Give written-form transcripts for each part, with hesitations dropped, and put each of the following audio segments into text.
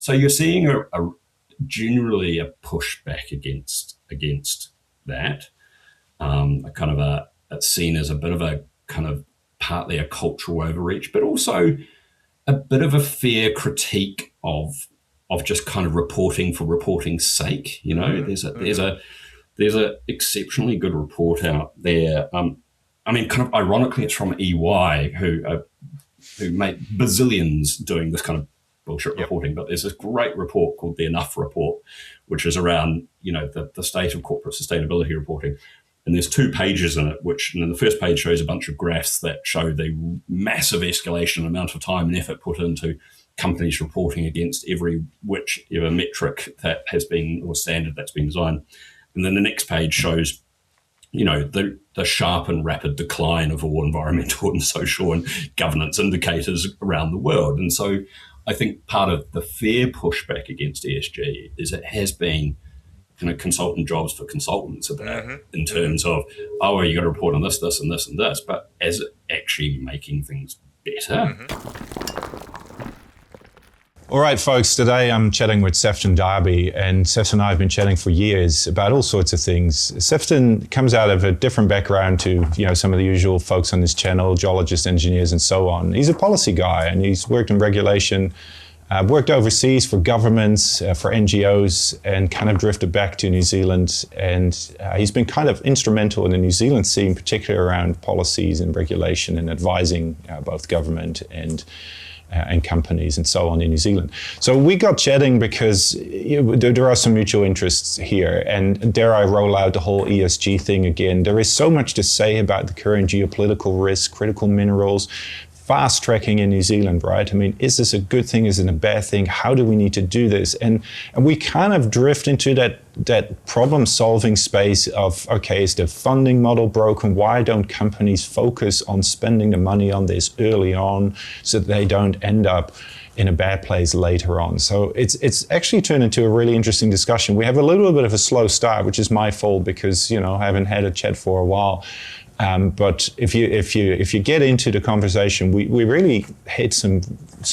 So you're seeing generally a pushback against that. It's seen as a bit of a kind of partly a cultural overreach, but also a bit of a fair critique of just kind of reporting for reporting's sake. There's a exceptionally good report out there. Kind of ironically, it's from EY, who make bazillions doing this kind of bullshit reporting, but there's this great report called the Enough Report, which is around the state of corporate sustainability reporting. And there's 2 pages in it, and the first page shows a bunch of graphs that show the massive escalation amount of time and effort put into companies reporting against whichever metric that has been, or standard that's been designed. And then the next page shows, the sharp and rapid decline of all environmental and social and governance indicators around the world. And so I think part of the fair pushback against ESG is it has been kind of consultant jobs for consultants in terms of, you got to report on this, this, and this, and this, but as it actually making things better. All right, folks, today I'm chatting with Sefton Darby, and Sefton and I have been chatting for years about all sorts of things. Sefton comes out of a different background to some of the usual folks on this channel, geologists, engineers, and so on. He's a policy guy, and he's worked in regulation, worked overseas for governments, for NGOs, and kind of drifted back to New Zealand. And he's been kind of instrumental in the New Zealand scene, particularly around policies and regulation and advising both government and companies and so on in New Zealand. So we got chatting because there are some mutual interests here, and dare I roll out the whole ESG thing again. There is so much to say about the current geopolitical risk, critical minerals, fast tracking in New Zealand, right? I mean, is this a good thing? Is it a bad thing? How do we need to do this? And we kind of drift into that problem solving space of, okay, is the funding model broken? Why don't companies focus on spending the money on this early on so that they don't end up in a bad place later on? So it's actually turned into a really interesting discussion. We have a little bit of a slow start, which is my fault because, I haven't had a chat for a while. But if you get into the conversation, we really hit some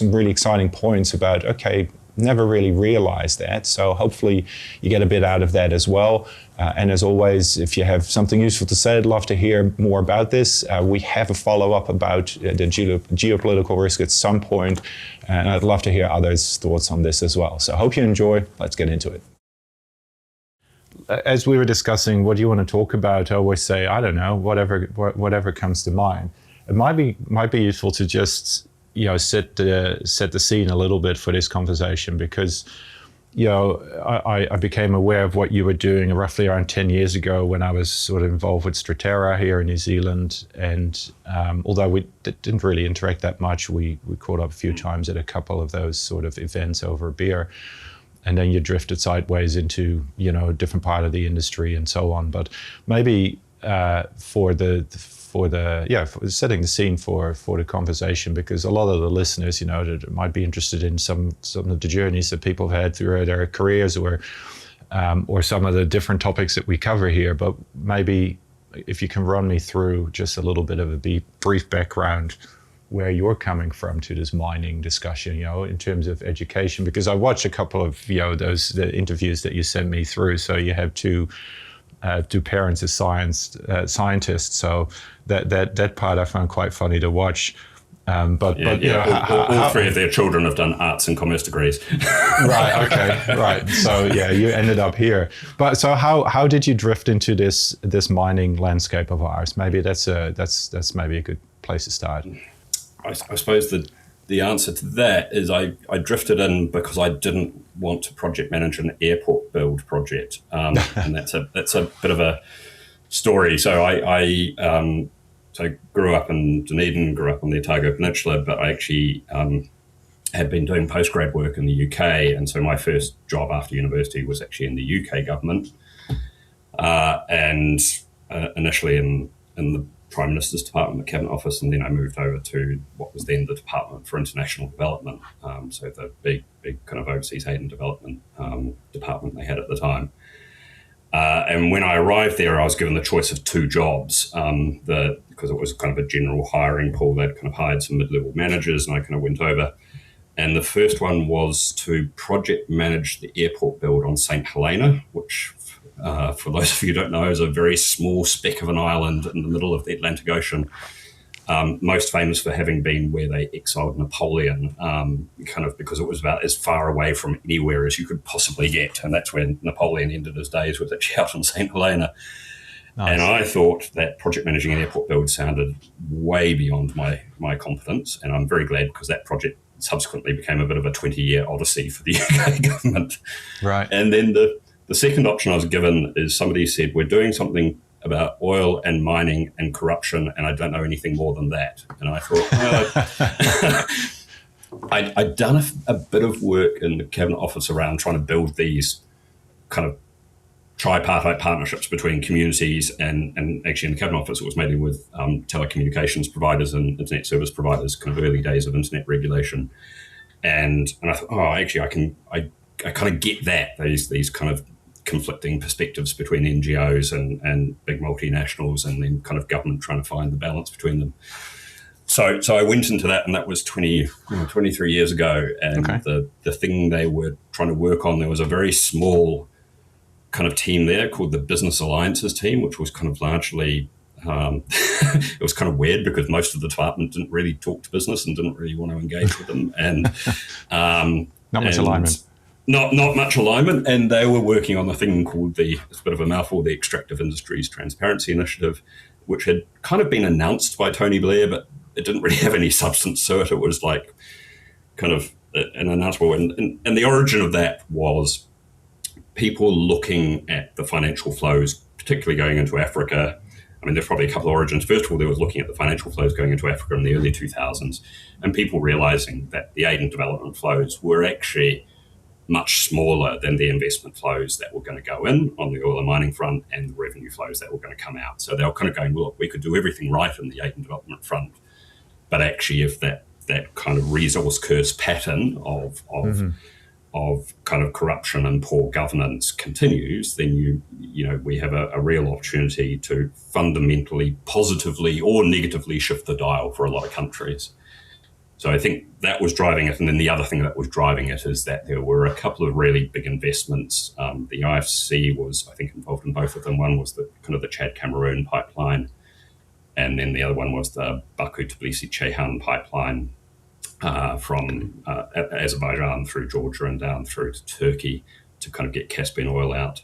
really exciting points about, okay, never really realized that. So hopefully you get a bit out of that as well. And as always, if you have something useful to say, I'd love to hear more about this. We have a follow-up about the geopolitical risk at some point, and I'd love to hear others' thoughts on this as well. So I hope you enjoy. Let's get into it. As we were discussing, what do you want to talk about? I always say, I don't know, whatever comes to mind. It might be useful to just set the scene a little bit for this conversation, because I became aware of what you were doing roughly around 10 years ago when I was sort of involved with Straterra here in New Zealand, and although we didn't really interact that much, we caught up a few times at a couple of those sort of events over a beer. And then you drifted sideways into, a different part of the industry and so on. But maybe for setting the scene for the conversation, because a lot of the listeners, that might be interested in some of the journeys that people have had throughout their careers, or some of the different topics that we cover here. But maybe if you can run me through just a little bit of a brief background where you're coming from to this mining discussion, in terms of education, because I watched a couple of, the interviews that you sent me through. So you have two parents as scientists. So that part I found quite funny to watch. All 3 of their children have done arts and commerce degrees. Right. Okay. Right. So you ended up here. But so how did you drift into this mining landscape of ours? Maybe that's maybe a good place to start. I suppose the answer to that is I drifted in because I didn't want to project manage an airport build project, and that's a bit of a story. So I grew up in Dunedin, grew up on the Otago Peninsula, but I actually had been doing postgrad work in the UK, and so my first job after university was actually in the UK government, and initially in the Prime Minister's Department, the Cabinet Office, and then I moved over to what was then the Department for International Development, so the big kind of overseas aid and development department they had at the time. And when I arrived there, I was given the choice of 2 jobs, because it was kind of a general hiring pool. They'd kind of hired some mid-level managers, and I kind of went over And the first one was to project manage the airport build on St. Helena, which, for those of you who don't know, is a very small speck of an island in the middle of the Atlantic Ocean. Most famous for having been where they exiled Napoleon, kind of because it was about as far away from anywhere as you could possibly get. And that's when Napoleon ended his days, was actually out on St. Helena. Nice. And I thought that project managing an airport build sounded way beyond my competence. And I'm very glad, because that project subsequently became a bit of a 20-year odyssey for the UK government. Right. And then the second option I was given is somebody said, we're doing something about oil and mining and corruption, and I don't know anything more than that. And I thought, I'd done a bit of work in the Cabinet Office around trying to build these kind of tripartite partnerships between communities, and actually in the Cabinet Office it was mainly with telecommunications providers and internet service providers, kind of early days of internet regulation. And I thought, actually I kind of get that, these kind of conflicting perspectives between NGOs and big multinationals, and then kind of government trying to find the balance between them. So I went into that, and that was 23 years ago. And the thing they were trying to work on, there was a very small kind of team there called the Business Alliances team, which was kind of largely, it was kind of weird because most of the department didn't really talk to business and didn't really want to engage with them. And not much alignment. Not much alignment, and they were working on a thing called it's a bit of a mouthful, the Extractive Industries Transparency Initiative, which had kind of been announced by Tony Blair, but it didn't really have any substance to it. It was like kind of an announcement, and the origin of that was people looking at the financial flows, particularly going into Africa. I mean, there's probably a couple of origins. First of all, there was looking at the financial flows going into Africa in the early 2000s, and people realizing that the aid and development flows were actually much smaller than the investment flows that were going to go in on the oil and mining front and the revenue flows that were going to come out. So they were kind of going, well, look, we could do everything right in the aid and development front, but actually if that kind of resource curse pattern of kind of corruption and poor governance continues, then we have a real opportunity to fundamentally positively or negatively shift the dial for a lot of countries. So I think that was driving it. And then the other thing that was driving it is that there were a couple of really big investments. The IFC was, I think, involved in both of them. One was the kind of the Chad-Cameroon pipeline. And then the other one was the Baku-Tbilisi-Ceyhan pipeline from Azerbaijan through Georgia and down through to Turkey to kind of get Caspian oil out.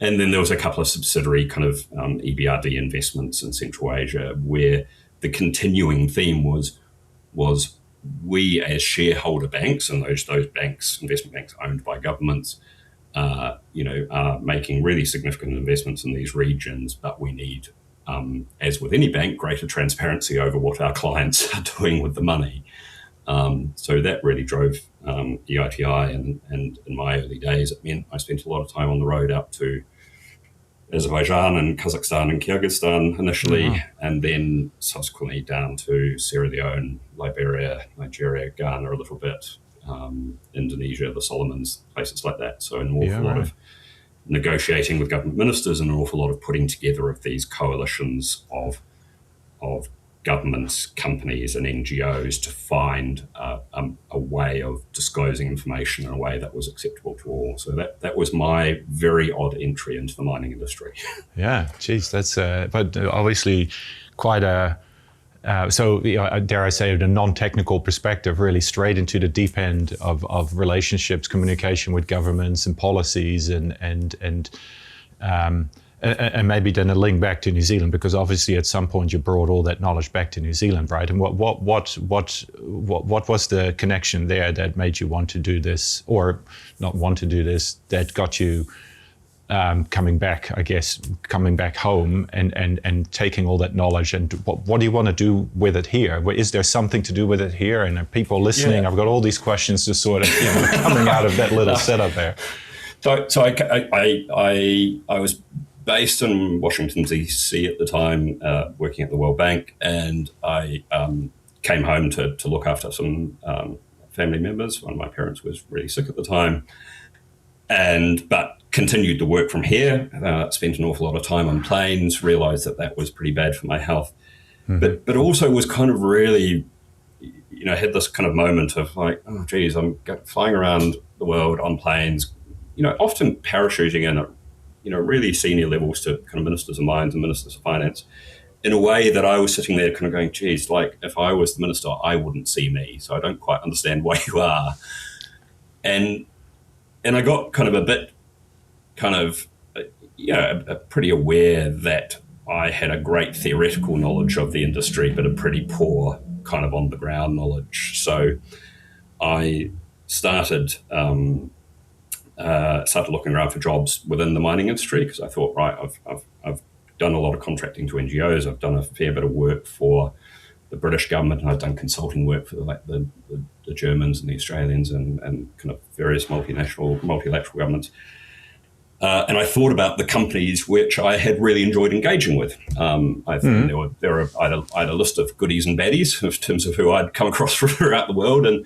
And then there was a couple of subsidiary kind of EBRD investments in Central Asia, where the continuing theme was we as shareholder banks, and those banks, investment banks owned by governments, are making really significant investments in these regions, but we need, as with any bank, greater transparency over what our clients are doing with the money. So that really drove EITI, and in my early days, it meant I spent a lot of time on the road out to Azerbaijan and Kazakhstan and Kyrgyzstan initially, and then subsequently down to Sierra Leone, Liberia, Nigeria, Ghana a little bit, Indonesia, the Solomons, places like that. So an awful lot of negotiating with government ministers and an awful lot of putting together of these coalitions of governments, companies and NGOs to find a way of disclosing information in a way that was acceptable to all. So that was my very odd entry into the mining industry. Yeah, geez, that's but obviously quite a dare I say, a non-technical perspective, really straight into the deep end of relationships, communication with governments and policies, and maybe then a link back to New Zealand, because obviously at some point you brought all that knowledge back to New Zealand, right? And what was the connection there that made you want to do this, or not want to do this, that got you coming back home and taking all that knowledge, and what do you want to do with it here? Is there something to do with it here? And are people listening? Yeah. I've got all these questions just sort of coming out of that little setup there. So I was based in Washington, D.C. at the time, working at the World Bank, and I came home to look after some family members. One of my parents was really sick at the time, but continued the work from here. Spent an awful lot of time on planes, realised that was pretty bad for my health, but also was kind of really, had this kind of moment of like, oh, geez, I'm flying around the world on planes, often parachuting in at, really senior levels to kind of ministers of mines and ministers of finance, in a way that I was sitting there kind of going, geez, like if I was the minister, I wouldn't see me. So I don't quite understand why you are. And I got kind of a bit kind of, pretty aware that I had a great theoretical knowledge of the industry, but a pretty poor kind of on the ground knowledge. So I started looking around for jobs within the mining industry, because I thought, right, I've done a lot of contracting to NGOs. I've done a fair bit of work for the British government, and I've done consulting work for the Germans and the Australians and kind of various multilateral governments. And I thought about the companies which I had really enjoyed engaging with. I think I had a list of goodies and baddies in terms of who I'd come across throughout the world, and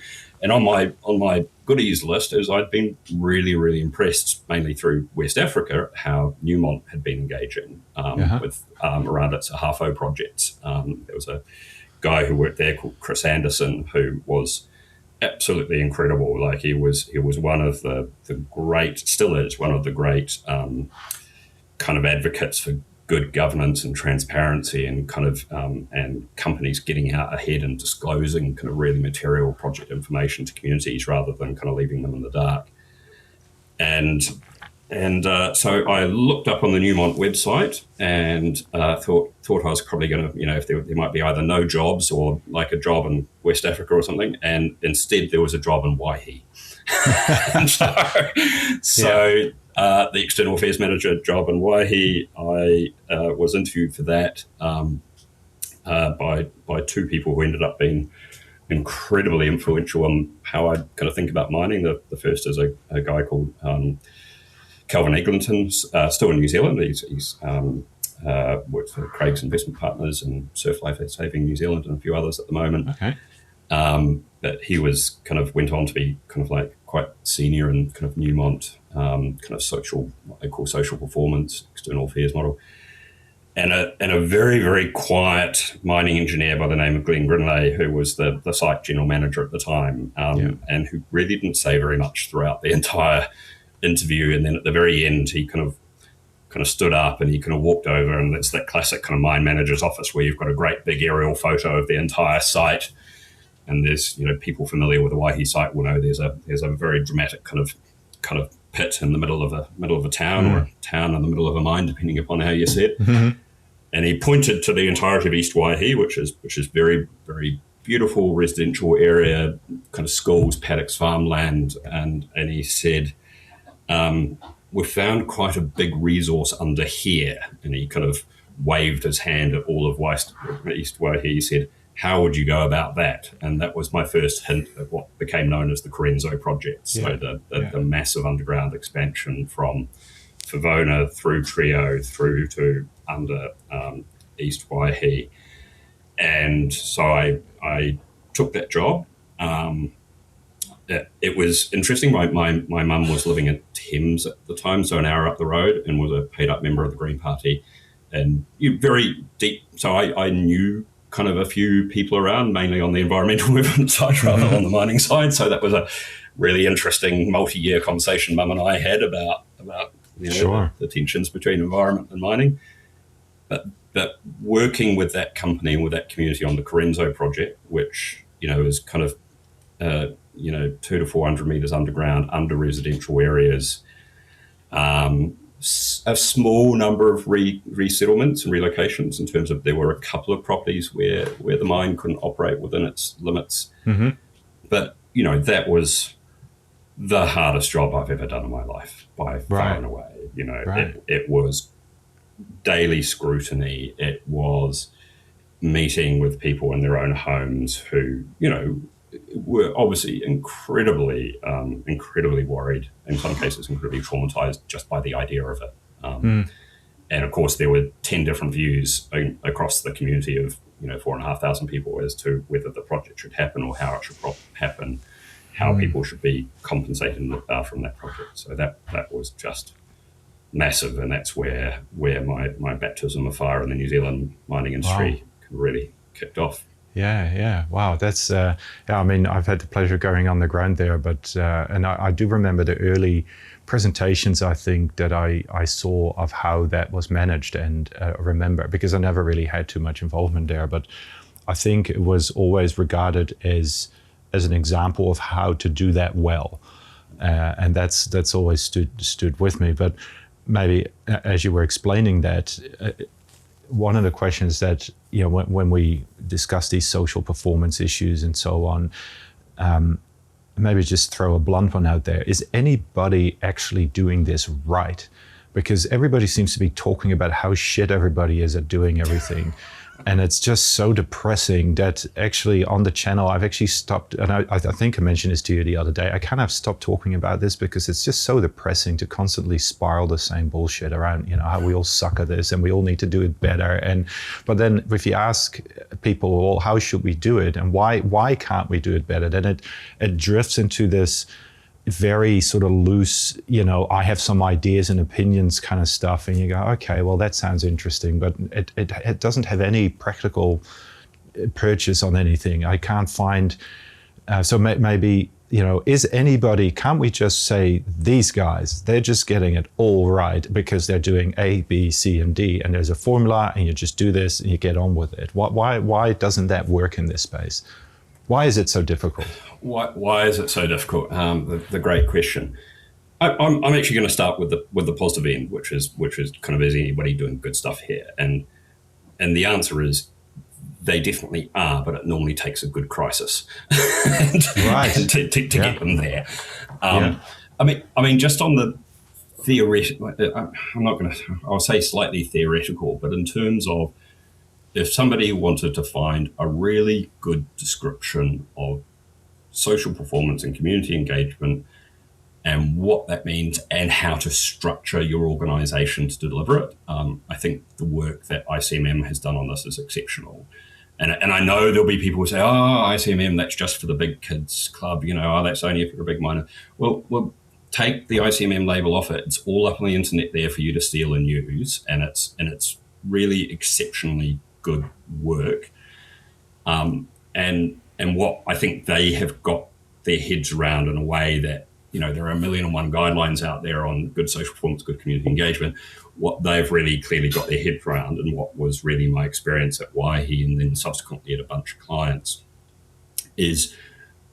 on my goodies list is I'd been really, really impressed, mainly through West Africa, how Newmont had been engaging with around its Ahafo projects. There was a guy who worked there called Chris Anderson, who was absolutely incredible. Like he was one of the great, still is one of the great kind of advocates for good governance and transparency, and kind of and companies getting out ahead and disclosing kind of really material project information to communities rather than kind of leaving them in the dark. And so I looked up on the Newmont website and thought I was probably going to, if there might be either no jobs or like a job in West Africa or something, and instead there was a job in Waihi. So the external affairs manager job in Waihi, I was interviewed for that by two people who ended up being incredibly influential on how I kind of think about mining. The first is a guy called Calvin Eglinton, still in New Zealand. He's works for Craig's Investment Partners and Surf Life Saving New Zealand and a few others at the moment. Okay. But he was kind of went on to be kind of like quite senior in kind of Newmont, kind of what they call social performance, external affairs model. And a very, very quiet mining engineer by the name of Glenn Grinley, who was the site general manager at the time, and who really didn't say very much throughout the entire interview. And then at the very end, he kind of stood up and he kind of walked over, and it's that classic kind of mine manager's office where you've got a great big aerial photo of the entire site. And there's, people familiar with the Waihi site will know there's a very dramatic kind of pit in the middle of a town, or a town in the middle of a mine, depending upon how you see it. Mm-hmm. And he pointed to the entirety of East Waihi, which is very, very beautiful residential area, kind of schools, paddocks, farmland, and he said, we've found quite a big resource under here. And he kind of waved his hand at all of East Waihi. He said, how would you go about that? And that was my first hint of what became known as the Correnso project. So the massive underground expansion from Favona through Trio through to under East Waihi. And so I took that job. It was interesting. My mum was living in Thames at the time, so an hour up the road, and was a paid-up member of the Green Party. And very deep. So I knew kind of a few people around, mainly on the environmental movement side rather than on the mining side. So that was a really interesting multi-year conversation Mum and I had about the tensions between environment and mining. But working with that company and with that community on the Correnso project, which is kind of 200 to 400 meters underground, under residential areas, a small number of resettlements and relocations, in terms of there were a couple of properties where the mine couldn't operate within its limits. Mm-hmm. But, that was the hardest job I've ever done in my life by far and away. It was daily scrutiny. It was meeting with people in their own homes who, were obviously incredibly worried, in some cases incredibly traumatized just by the idea of it. And of course, there were 10 different views across the community of 4,500 people as to whether the project should happen or how it should happen, how people should be compensated from that project. So that was just massive, and that's where my baptism of fire in the New Zealand mining industry really kicked off. Yeah. Wow, that's yeah. I mean, I've had the pleasure of going on the ground there, but and I do remember the early presentations. I think that I saw of how that was managed, and remember because I never really had too much involvement there, but I think it was always regarded as an example of how to do that well, and that's always stood with me. But maybe as you were explaining that. One of the questions that, when we discuss these social performance issues and so on, maybe just throw a blunt one out there. Is anybody actually doing this right? Because everybody seems to be talking about how shit everybody is at doing everything. And it's just so depressing that actually on the channel, I've actually stopped, and I think I mentioned this to you the other day, I kind of stopped talking about this because it's just so depressing to constantly spiral the same bullshit around, how we all suck at this and we all need to do it better. But then if you ask people, well, how should we do it? And why can't we do it better? Then it drifts into this very sort of loose, I have some ideas and opinions kind of stuff, and you go, okay, well, that sounds interesting, but it doesn't have any practical purchase on anything. I can't find, so maybe, can't we just say these guys, they're just getting it all right because they're doing A, B, C, and D, and there's a formula, and you just do this and you get on with it. Why doesn't that work in this space? Why is it so difficult? Why is it so difficult? The great question. I'm actually going to start with the positive end, which is kind of, is anybody doing good stuff here? And the answer is they definitely are, but it normally takes a good crisis and to get them there. I mean, just on the theoretical, I'll say slightly theoretical, but in terms of, if somebody wanted to find a really good description of social performance and community engagement and what that means and how to structure your organization to deliver it, I think the work that ICMM has done on this is exceptional. And I know there'll be people who say, ICMM, that's just for the big kids club, that's only for a big miner. Well, take the ICMM label off it. It's all up on the internet there for you to steal and use, and it's really exceptionally good work, and what I think they have got their heads around in a way that, there are 1,000,001 guidelines out there on good social performance, good community engagement. What they've really clearly got their head around, and what was really my experience at Waihi and then subsequently at a bunch of clients, is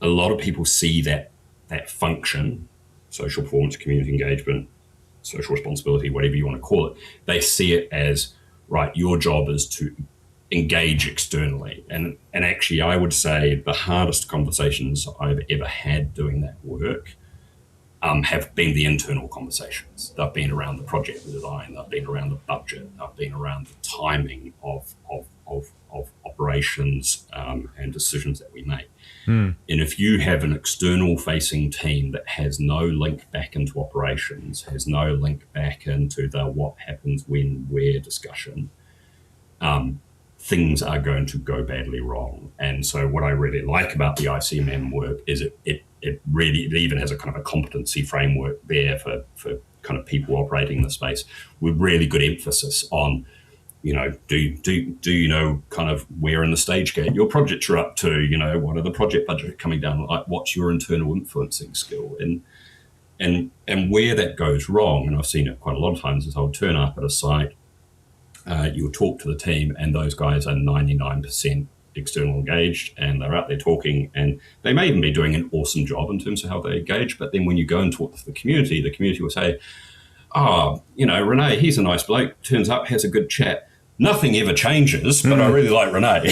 a lot of people see that function, social performance, community engagement, social responsibility, whatever you want to call it, they see it as, right, your job is to engage externally. And actually, I would say the hardest conversations I've ever had doing that work have been the internal conversations. They've been around the project design, they've been around the budget, they've been around the timing of operations and decisions that we make. And if you have an external facing team that has no link back into operations, has no link back into the what happens when, where discussion, things are going to go badly wrong. And so what I really like about the ICMM work is it really even has a kind of a competency framework there for kind of people operating in the space, with really good emphasis on, do you know kind of where in the stage gate your projects are up to, what are the project budget coming down, like what's your internal influencing skill, and where that goes wrong. And I've seen it quite a lot of times is I'll turn up at a site, you'll talk to the team, and those guys are 99% external engaged, and they're out there talking, and they may even be doing an awesome job in terms of how they engage. But then when you go and talk to the community will say, René, he's a nice bloke, turns up, has a good chat. Nothing ever changes, but I really like René.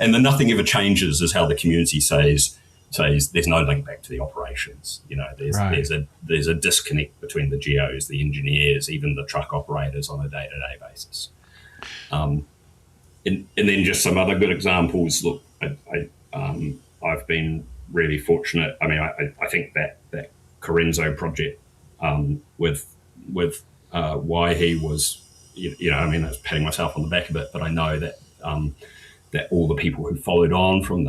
and the nothing ever changes is how the community says there's no link back to the operations. There's a disconnect between the geos, the engineers, even the truck operators on a day-to-day basis. And then just some other good examples. Look, I've been really fortunate. I mean, I think that Correnso project with Waihi was, that's patting myself on the back a bit, but I know that that all the people who followed on from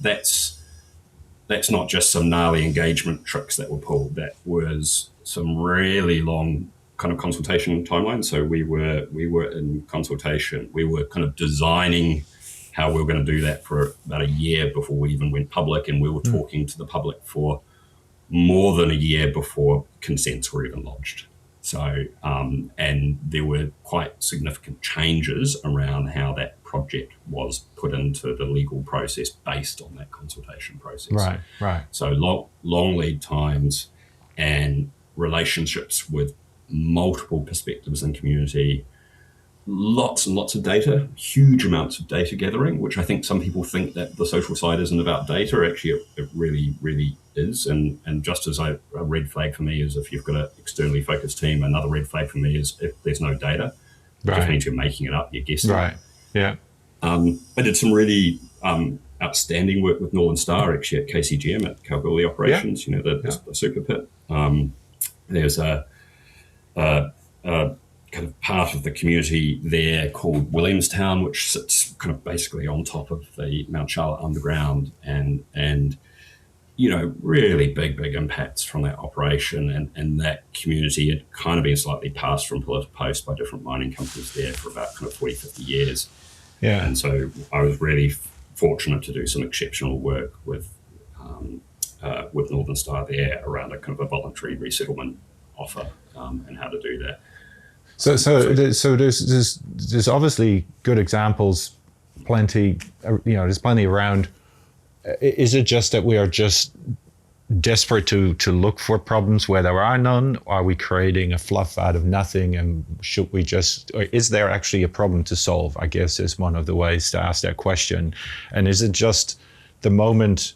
that's not just some gnarly engagement tricks that were pulled. That was some really long kind of consultation timeline. So we were in consultation. We were kind of designing how we were going to do that for about a year before we even went public, and we were talking to the public for more than a year before consents were even lodged. So, and there were quite significant changes around how that project was put into the legal process based on that consultation process. Right. So long lead times and relationships with multiple perspectives in community, lots and lots of data, huge amounts of data gathering, which I think some people think that the social side isn't about data. Actually, it really, really is. And just as a red flag for me is if you've got an externally focused team, another red flag for me is if there's no data. It just means you're making it up, you're guessing. Right, yeah. I did some really outstanding work with Northern Star, actually, at KCGM, at Kalgoorlie Operations, the super pit. There's a kind of part of the community there called Williamstown, which sits kind of basically on top of the Mount Charlotte Underground, and really big impacts from that operation, and that community had kind of been slightly passed from pillar to post by different mining companies there for about kind of 40, 50 years. Yeah. And so I was really fortunate to do some exceptional work with Northern Star there around a kind of a voluntary resettlement offer and how to do that. So there's obviously good examples, plenty. There's plenty around. Is it just that we are just desperate to look for problems where there are none? Are we creating a fluff out of nothing? And should we or is there actually a problem to solve? I guess is one of the ways to ask that question. And is it just the moment,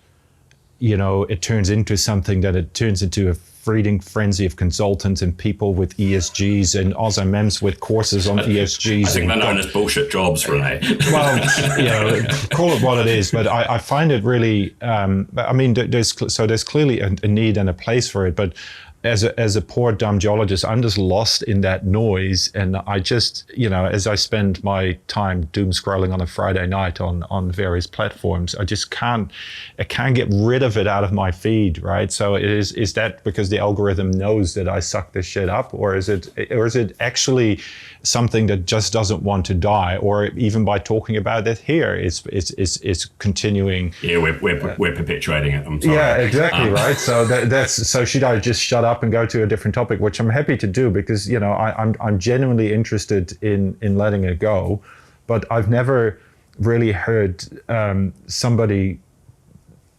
it turns into something that it turns into a breeding frenzy of consultants and people with ESGs and AusMMs with courses on ESGs. I think they're known as bullshit jobs, René. Well, call it what it is, but I find it really, there's clearly a need and a place for it, but as a poor dumb geologist, I'm just lost in that noise, and I just, as I spend my time doom scrolling on a Friday night on various platforms, I can't get rid of it out of my feed, right? So is that because the algorithm knows that I suck this shit up, or is it actually something that just doesn't want to die, or even by talking about it here, it's continuing. Yeah, we're perpetuating it. I'm sorry. Yeah, exactly, right. So so should I just shut up and go to a different topic, which I'm happy to do because I'm genuinely interested in letting it go, but I've never really heard somebody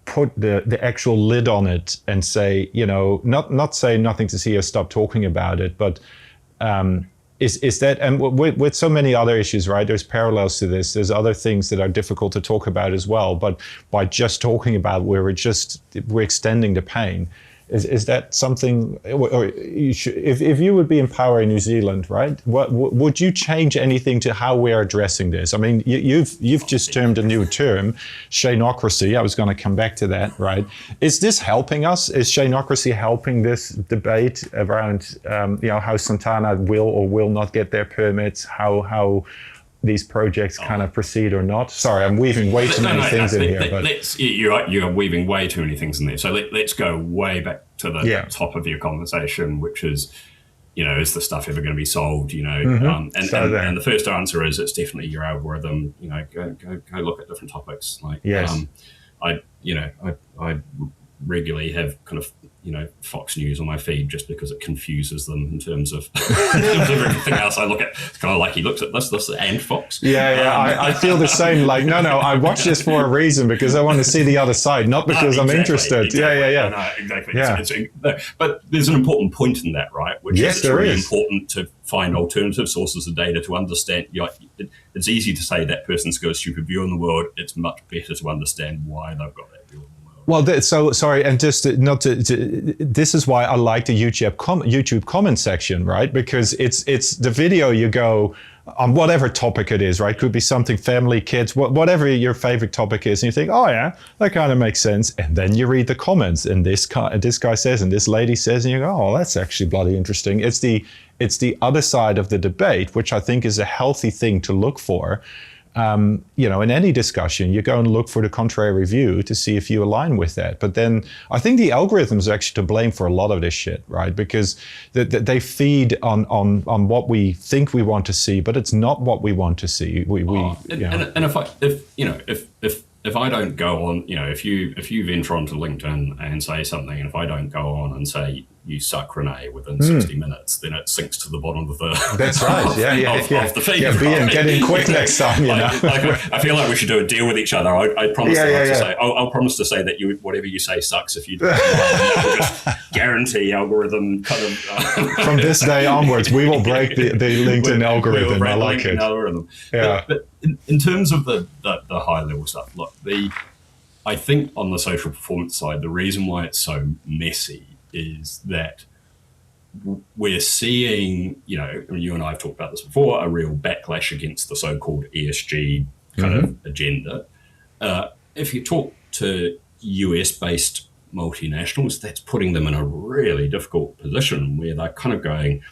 put the actual lid on it and say, not say nothing to see us stop talking about it, but is that, and with so many other issues, right? There's parallels to this. There's other things that are difficult to talk about as well, but by just talking about we're extending the pain. Is that something, or if you would be in power in New Zealand, right? Would you change anything to how we're addressing this? I mean, you've just termed a new term, Shaneocracy. I was going to come back to that, right? Is this helping us? Is Shaneocracy helping this debate around, how Santana will or will not get their permits? How these projects kind of proceed or not? Sorry, I'm weaving way too many things in here. But you're weaving way too many things in there. So let's go way back to the top of your conversation, which is, is the stuff ever going to be solved? And the first answer is it's definitely your algorithm. Go look at different topics. Like, yes. I regularly have kind of Fox News on my feed just because it confuses them in terms of everything else I look at. It's kind of like he looks at this and Fox. I feel the same. Like, no, I watch this for a reason because I want to see the other side, not because I'm interested. Exactly. No, exactly. Yeah. But there's an important point in that, right? Which is it's really important to find alternative sources of data to understand. It's easy to say that person's got a stupid view on the world. It's much better to understand why they've got that view on the world. Well, so sorry, and just this is why I like the YouTube comment section, right? Because it's the video you go on whatever topic it is, right? Could be something family, kids, whatever your favorite topic is, and you think, oh yeah, that kind of makes sense. And then you read the comments, and this guy says, and this lady says, and you go, oh, that's actually bloody interesting. It's the other side of the debate, which I think is a healthy thing to look for. in any discussion, you go and look for the contrary view to see if you align with that. But then I think the algorithms are actually to blame for a lot of this shit, right? Because they feed on what we think we want to see, but it's not what we want to see. If I don't go on, if you venture onto LinkedIn and say something, and if I don't go on and say you suck, René, within 60 minutes, then it sinks to the bottom of the That's right. of the feed. Get in quick next time. I feel like we should do a deal with each other. I promise to say I'll promise to say that whatever you say sucks if you. I'll just guarantee algorithm kind of. From this day onwards, we will break the LinkedIn algorithm. I like it. Algorithm. Yeah. But in terms of the high level stuff, look, I think on the social performance side, the reason why it's so messy is that we're seeing, you and I have talked about this before, a real backlash against the so-called ESG kind of agenda. If you talk to US-based multinationals, that's putting them in a really difficult position where they're kind of going,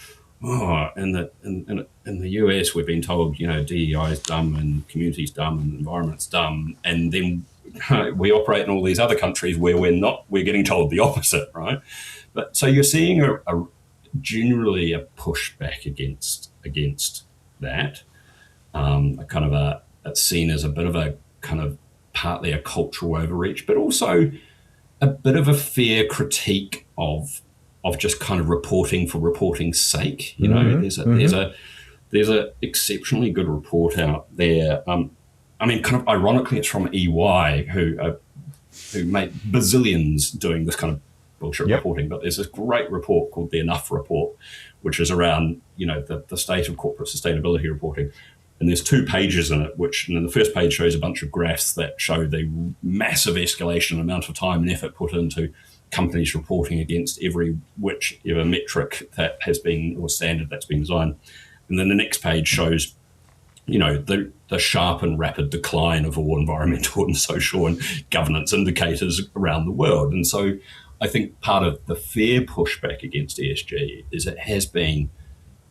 in the US, we've been told, DEI is dumb and community's dumb and the environment's dumb. And then we operate in all these other countries where we're getting told the opposite, right? But so you're seeing generally a pushback against that, it's seen as a bit of a kind of partly a cultural overreach, but also a bit of a fair critique of just kind of reporting for reporting's sake. There's a exceptionally good report out there. Kind of ironically, it's from EY who make bazillions doing this kind of bullshit reporting. But there's this great report called the Enough Report, which is around the state of corporate sustainability reporting. And there's 2 pages in it, and then the first page shows a bunch of graphs that show the massive escalation amount of time and effort put into companies reporting against whichever metric that has been, or standard that's been designed. And then the next page shows, the sharp and rapid decline of all environmental and social and governance indicators around the world. And so I think part of the fair pushback against ESG is it has been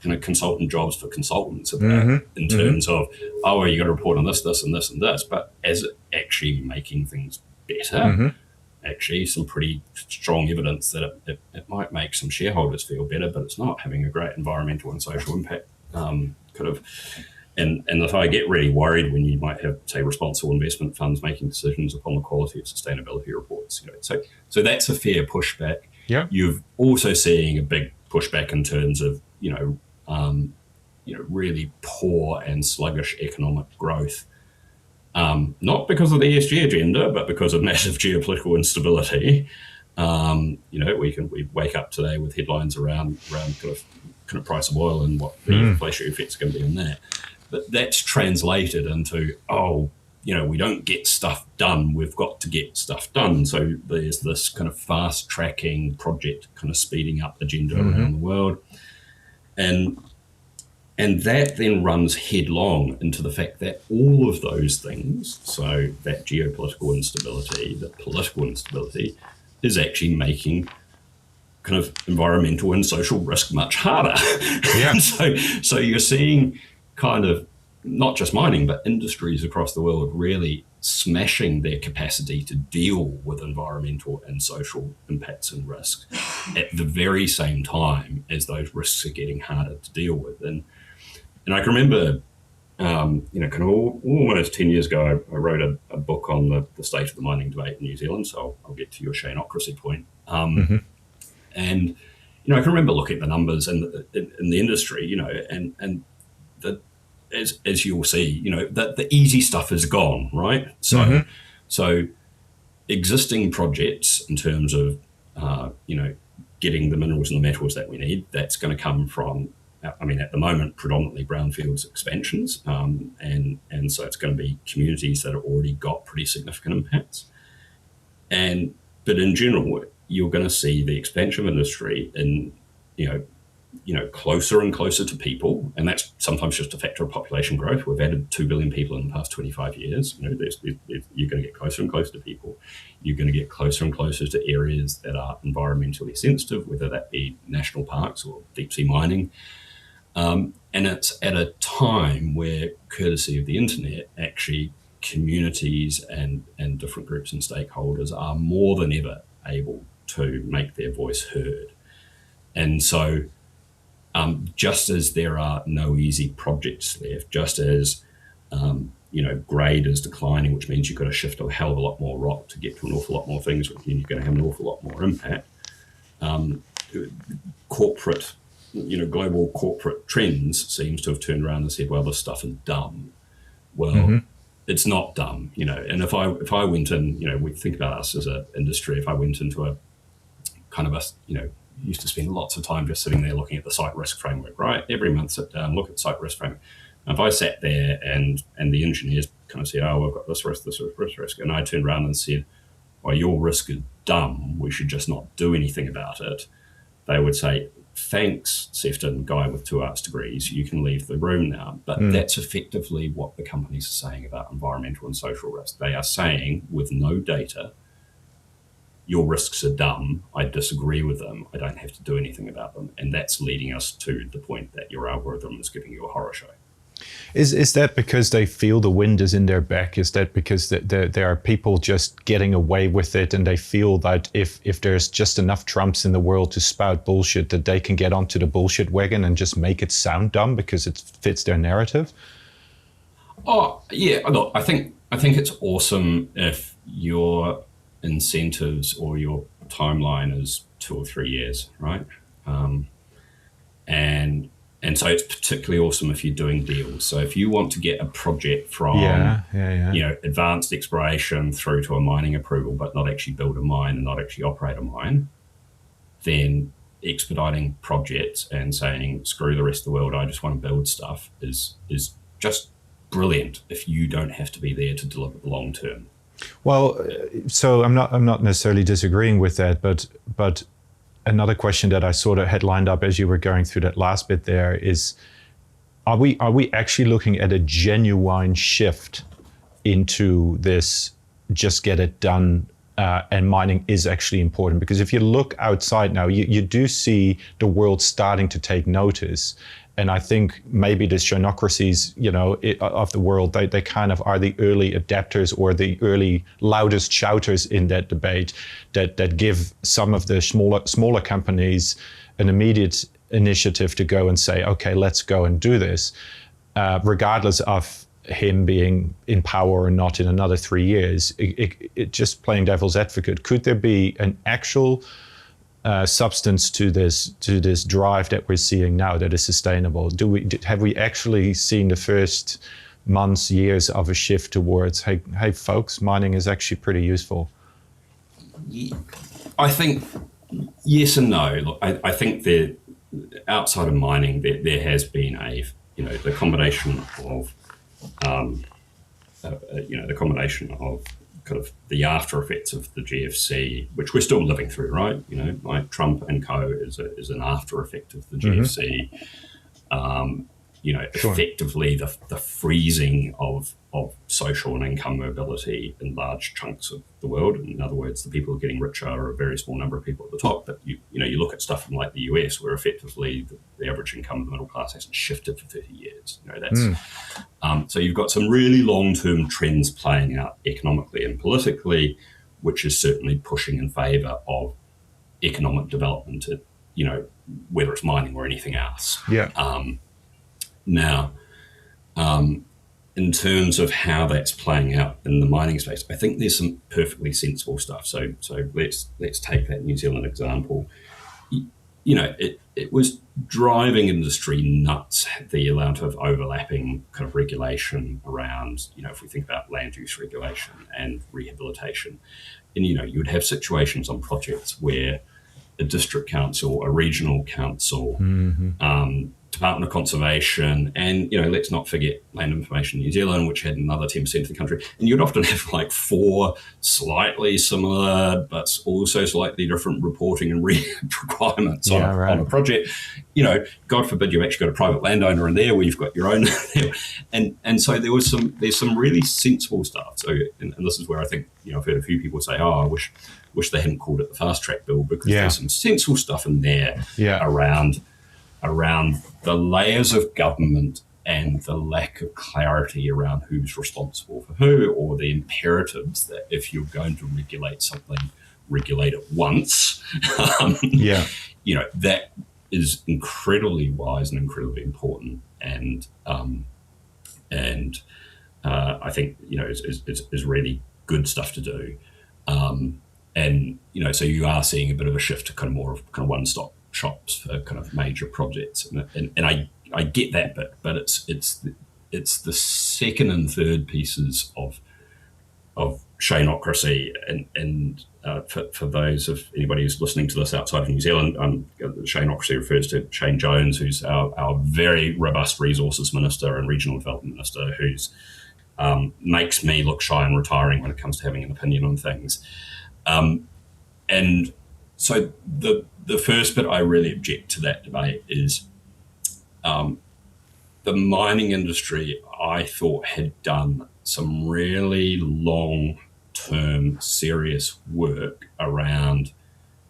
kind of consultant jobs for consultants in terms of, you got to report on this, this, and this, and this. But as it actually making things better, actually some pretty strong evidence that it might make some shareholders feel better, but it's not having a great environmental and social impact. And if I get really worried when you might have, say, responsible investment funds making decisions upon the quality of sustainability reports, so that's a fair pushback. Yeah. You're also seeing a big pushback in terms of really poor and sluggish economic growth. Not because of the ESG agenda, but because of massive geopolitical instability. We wake up today with headlines around kind of price of oil and what the inflationary effects are going to be on that. But that's translated into, we don't get stuff done. We've got to get stuff done. So there's this kind of fast tracking project kind of speeding up agenda around the world. And that then runs headlong into the fact that all of those things, so that geopolitical instability, the political instability, is actually making kind of environmental and social risk much harder. Yeah. And so you're seeing kind of not just mining, but industries across the world really smashing their capacity to deal with environmental and social impacts and risks at the very same time as those risks are getting harder to deal with. And I can remember, kind of almost 10 years ago, I wrote a book on the state of the mining debate in New Zealand. So I'll get to your Shaneocracy point. And, I can remember looking at the numbers in the industry, and as you'll see, the easy stuff is gone, right? So existing projects in terms of, getting the minerals and the metals that we need, that's going to come from, at the moment, predominantly brownfields expansions. And so it's going to be communities that have already got pretty significant impacts. But in general, you're going to see the expansion of industry in, closer and closer to people. And that's sometimes just a factor of population growth. We've added 2 billion people in the past 25 years. You're going to get closer and closer to people. You're going to get closer and closer to areas that are environmentally sensitive, whether that be national parks or deep sea mining. And it's at a time where, courtesy of the internet, actually communities and different groups and stakeholders are more than ever able to make their voice heard. And so just as there are no easy projects left, just as grade is declining, which means you've got to shift a hell of a lot more rock to get to an awful lot more things, which means you're going to have an awful lot more impact. Corporate, global corporate trends seems to have turned around and said, well, this stuff is dumb. Well, it's not dumb, and if I went in, we think about us as an industry, if I went into a kind of a, used to spend lots of time just sitting there looking at the site risk framework, right? Every month sit down, look at site risk framework. And if I sat there and the engineers kind of said, oh, we've got this risk, and I turned around and said, well, your risk is dumb, we should just not do anything about it, they would say, thanks, Sefton, guy with 2 arts degrees, you can leave the room now. But that's effectively what the companies are saying about environmental and social risk. They are saying, with no data, your risks are dumb, I disagree with them, I don't have to do anything about them. And that's leading us to the point that your algorithm is giving you a horror show. Is that because they feel the wind is in their back? Is that because there are people just getting away with it and they feel that if there's just enough Trumps in the world to spout bullshit, that they can get onto the bullshit wagon and just make it sound dumb because it fits their narrative? Oh, yeah, look, I think it's awesome if your incentives or your timeline is 2 or 3 years, right? And so it's particularly awesome if you're doing deals. So if you want to get a project from advanced exploration through to a mining approval, but not actually build a mine and not actually operate a mine, then expediting projects and saying, screw the rest of the world, I just want to build stuff is just brilliant if you don't have to be there to deliver the long term. Well, so I'm not necessarily disagreeing with that, but another question that I sort of had lined up as you were going through that last bit there is, are we actually looking at a genuine shift into this just get it done, and mining is actually important? Because if you look outside now, you do see the world starting to take notice. And I think maybe the Shaneocracies, of the world, they kind of are the early adapters or the early loudest shouters in that debate that give some of the smaller companies an immediate initiative to go and say, okay, let's go and do this, regardless of him being in power or not in another 3 years. It just playing devil's advocate, could there be an actual substance to this drive that we're seeing now that is sustainable? Have we actually seen the first months, years of a shift towards, hey folks, mining is actually pretty useful? I think yes and no. Look, I think that outside of mining, there has been the combination of kind of the after effects of the GFC, which we're still living through, right? Like Trump and co is an after effect of the GFC. Sure. Effectively the freezing of social and income mobility in large chunks of the world. In other words, the people who are getting richer are a very small number of people at the top. But you look at stuff from like the US, where effectively the average income of the middle class hasn't shifted for 30 years. So you've got some really long-term trends playing out economically and politically, which is certainly pushing in favour of economic development, whether it's mining or anything else. Yeah. Now, in terms of how that's playing out in the mining space, I think there's some perfectly sensible stuff. So let's take that New Zealand example. It was driving industry nuts, the amount of overlapping kind of regulation around, if we think about land use regulation and rehabilitation. And, you would have situations on projects where a district council, a regional council, Department of Conservation, and let's not forget Land Information New Zealand, which had another 10% of the country, and you'd often have like 4 slightly similar but also slightly different reporting and requirements on a project. God forbid you've actually got a private landowner in there where you've got your own, and so there's some really sensible stuff. So and this is where I think I've heard a few people say, oh, I wish they hadn't called it the fast track bill, because there's some sensible stuff in there around the layers of government and the lack of clarity around who's responsible for who, or the imperatives that if you're going to regulate something, regulate it once. That is incredibly wise and incredibly important, and I think is really good stuff to do. So you are seeing a bit of a shift to kind of more of kind of one-stop shops for kind of major projects, and I get that bit, but it's the second and third pieces of Shaneocracy, and for those of anybody who's listening to this outside of New Zealand, Shaneocracy refers to Shane Jones, who's our very robust resources minister and regional development minister, who's makes me look shy and retiring when it comes to having an opinion on things. And so the first bit I really object to that debate is the mining industry, I thought, had done some really long-term serious work around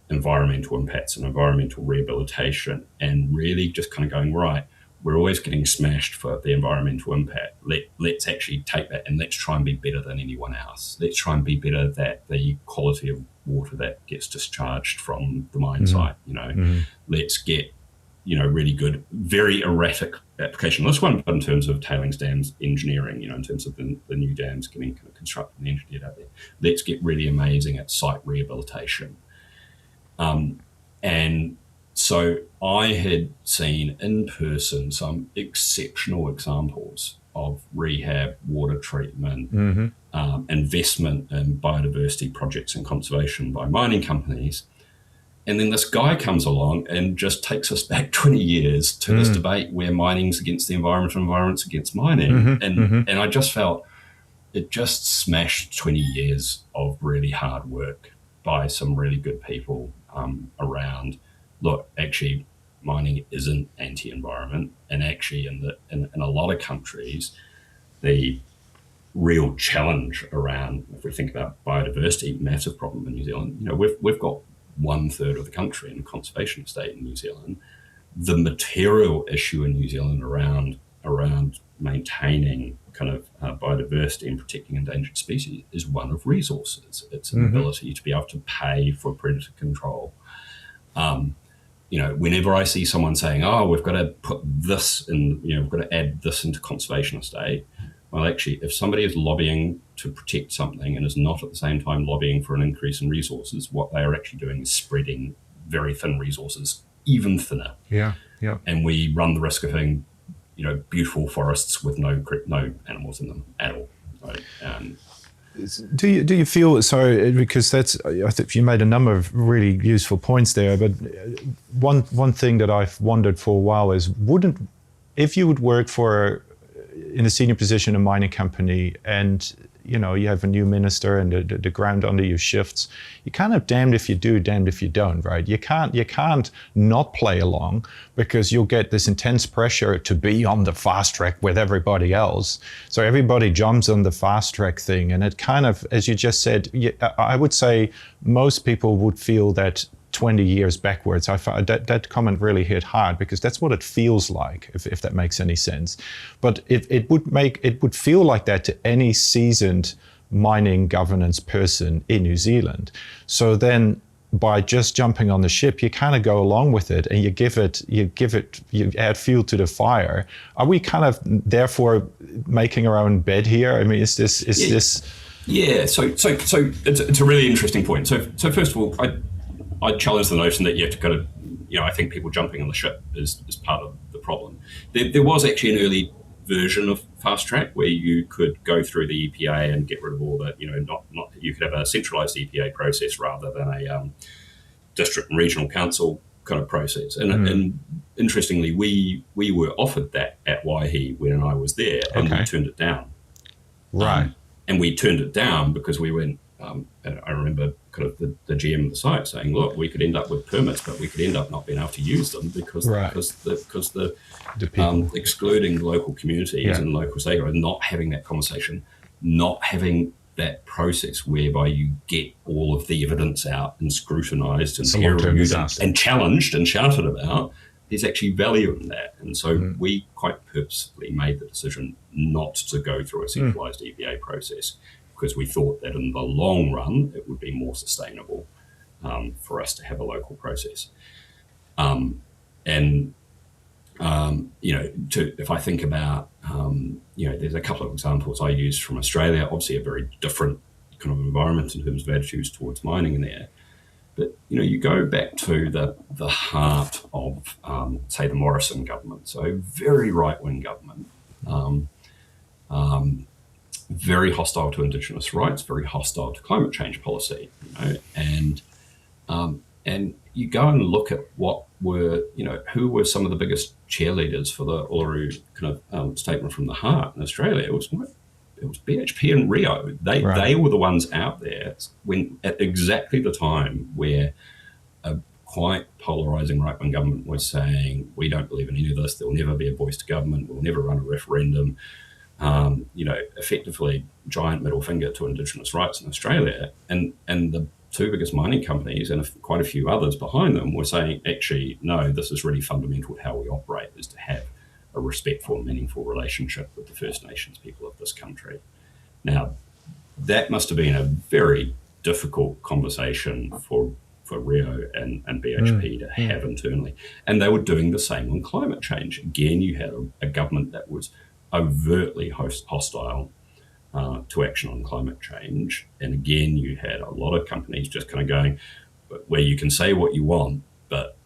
environmental impacts and environmental rehabilitation, and really just kind of going, right, we're always getting smashed for the environmental impact. Let's actually take that and let's try and be better than anyone else. Let's try and be better at the quality of water that gets discharged from the mine site. Let's get really good, very erratic application of this one, but in terms of tailings dams engineering, in terms of the new dams getting kind of constructed and engineered out there, let's get really amazing at site rehabilitation. And so I had seen in person some exceptional examples of rehab, water treatment, investment in biodiversity projects and conservation by mining companies. And then this guy comes along and just takes us back 20 years to this debate where mining's against the environment and environment's against mining. And I just felt it just smashed 20 years of really hard work by some really good people around, look, actually, mining isn't anti-environment. And actually, in a lot of countries, the real challenge around, if we think about biodiversity, massive problem in New Zealand, we've got 1/3 of the country in a conservation estate in New Zealand. The material issue in New Zealand around maintaining kind of biodiversity and protecting endangered species is one of resources. It's an ability to be able to pay for predator control. Whenever I see someone saying, "Oh, we've got to put this in, we've got to add this into conservation estate," well, actually, if somebody is lobbying to protect something and is not at the same time lobbying for an increase in resources, what they are actually doing is spreading very thin resources even thinner. Yeah. And we run the risk of having, beautiful forests with no animals in them at all. Right? Do you feel, sorry, because I think you made a number of really useful points there, but one thing that I've wondered for a while is, if you would work in a senior position in a mining company and you have a new minister and the ground under you shifts, you're kind of damned if you do, damned if you don't, right? You can't not play along, because you'll get this intense pressure to be on the fast track with everybody else. So everybody jumps on the fast track thing, and it kind of, as you just said, I would say most people would feel that 20 years backwards. I found that comment really hit hard, because that's what it feels like, if that makes any sense. But it would feel like that to any seasoned mining governance person in New Zealand. So then, by just jumping on the ship, you kind of go along with it, and you add fuel to the fire. Are we kind of therefore making our own bed here? I mean, is this? Yeah. So it's a really interesting point. So first of all, I challenge the notion that you have to kind of, I think people jumping on the ship is part of the problem. There was actually an early version of fast track where you could go through the EPA and get rid of all that, not you could have a centralized EPA process rather than a district and regional council kind of process. And interestingly, we were offered that at Waihi when I was there, and we turned it down. Right. And we turned it down because we went, and I remember kind of the GM of the site saying, look, we could end up with permits, but we could end up not being able to use them because the excluding local communities and local stakeholders, not having that conversation, not having that process whereby you get all of the evidence out and scrutinized and peer reviewed and challenged and shouted about, there's actually value in that. And so we quite purposefully made the decision not to go through a centralized EBA process, because we thought that in the long run, it would be more sustainable for us to have a local process. If I think about, there's a couple of examples I use from Australia, obviously a very different kind of environment in terms of attitudes towards mining in there. But, you go back to the heart of, say, the Morrison government, so very right-wing government, very hostile to Indigenous rights, very hostile to climate change policy, and you go and look at what were, who were some of the biggest cheerleaders for the Uluru kind of statement from the heart in Australia. It was BHP and Rio. They were the ones out there when at exactly the time where a quite polarising right-wing government was saying, we don't believe in any of this, there'll never be a voice to government, we'll never run a referendum. Effectively giant middle finger to Indigenous rights in Australia. And the two biggest mining companies and quite a few others behind them were saying, actually, no, this is really fundamental to how we operate, is to have a respectful and meaningful relationship with the First Nations people of this country. Now, that must have been a very difficult conversation for Rio and BHP to have internally. And they were doing the same on climate change. Again, you had a government that was overtly hostile to action on climate change. And again, you had a lot of companies just kind of going, where you can say what you want, but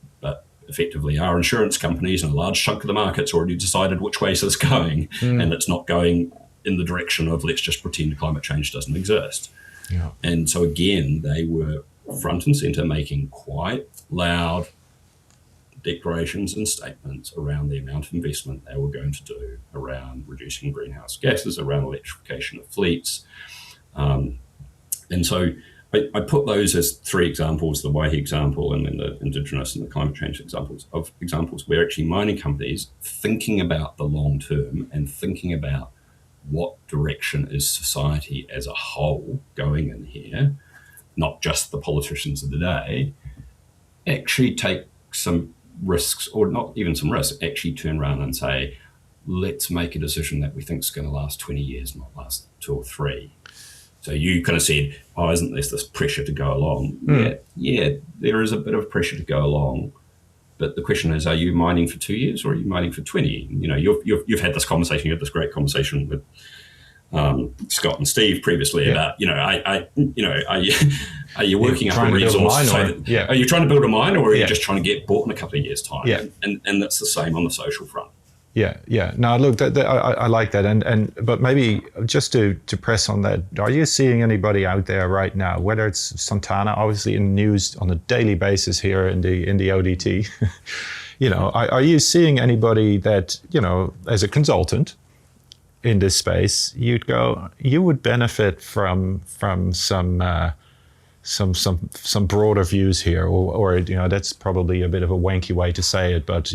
effectively our insurance companies and a large chunk of the market's already decided which way it's going, and it's not going in the direction of let's just pretend climate change doesn't exist. Yeah. And so again, they were front and center making quite loud declarations and statements around the amount of investment they were going to do around reducing greenhouse gases, around electrification of fleets. And so I put those as three examples, the Waihi example and then the Indigenous and the climate change examples where actually mining companies thinking about the long term and thinking about what direction is society as a whole going in here, not just the politicians of the day, actually take some risks, or not even some risks, actually turn around and say, let's make a decision that we think is going to last 20 years, not last 2 or 3. So you kind of said, isn't there this pressure to go along? Yeah, there is a bit of pressure to go along. But the question is, are you mining for 2 years or are you mining for 20? You've had this conversation, you had this great conversation with Scott and Steve previously about, are you working up a resource? Are you trying to build a mine, or are you just trying to get bought in a couple of years' time? Yeah. And that's the same on the social front. Yeah. No, look, I like that. But maybe just to press on that, are you seeing anybody out there right now, whether it's Santana, obviously in the news on a daily basis here in the ODT, are you seeing anybody that, as a consultant in this space, you'd go, you would benefit from some broader views here, or that's probably a bit of a wanky way to say it, but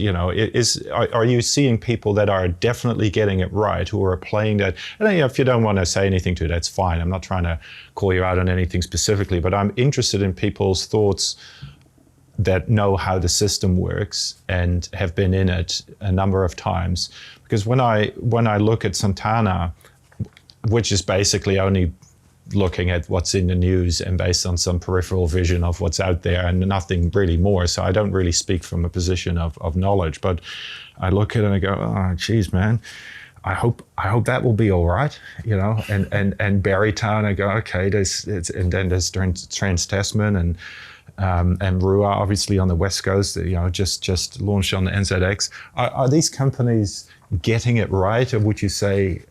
are you seeing people that are definitely getting it right, who are playing that? And if you don't want to say anything to it, that's fine. I'm not trying to call you out on anything specifically, but I'm interested in people's thoughts that know how the system works and have been in it a number of times. Because when I look at Santana, which is basically only looking at what's in the news and based on some peripheral vision of what's out there and nothing really more. So I don't really speak from a position of knowledge, but I look at it and I go, oh, geez, man, I hope that will be all right, and Barrytown, I go, okay, and then there's Trans-Tasman and Rua, obviously on the West Coast, just launched on the NZX. Are these companies getting it right, or would you say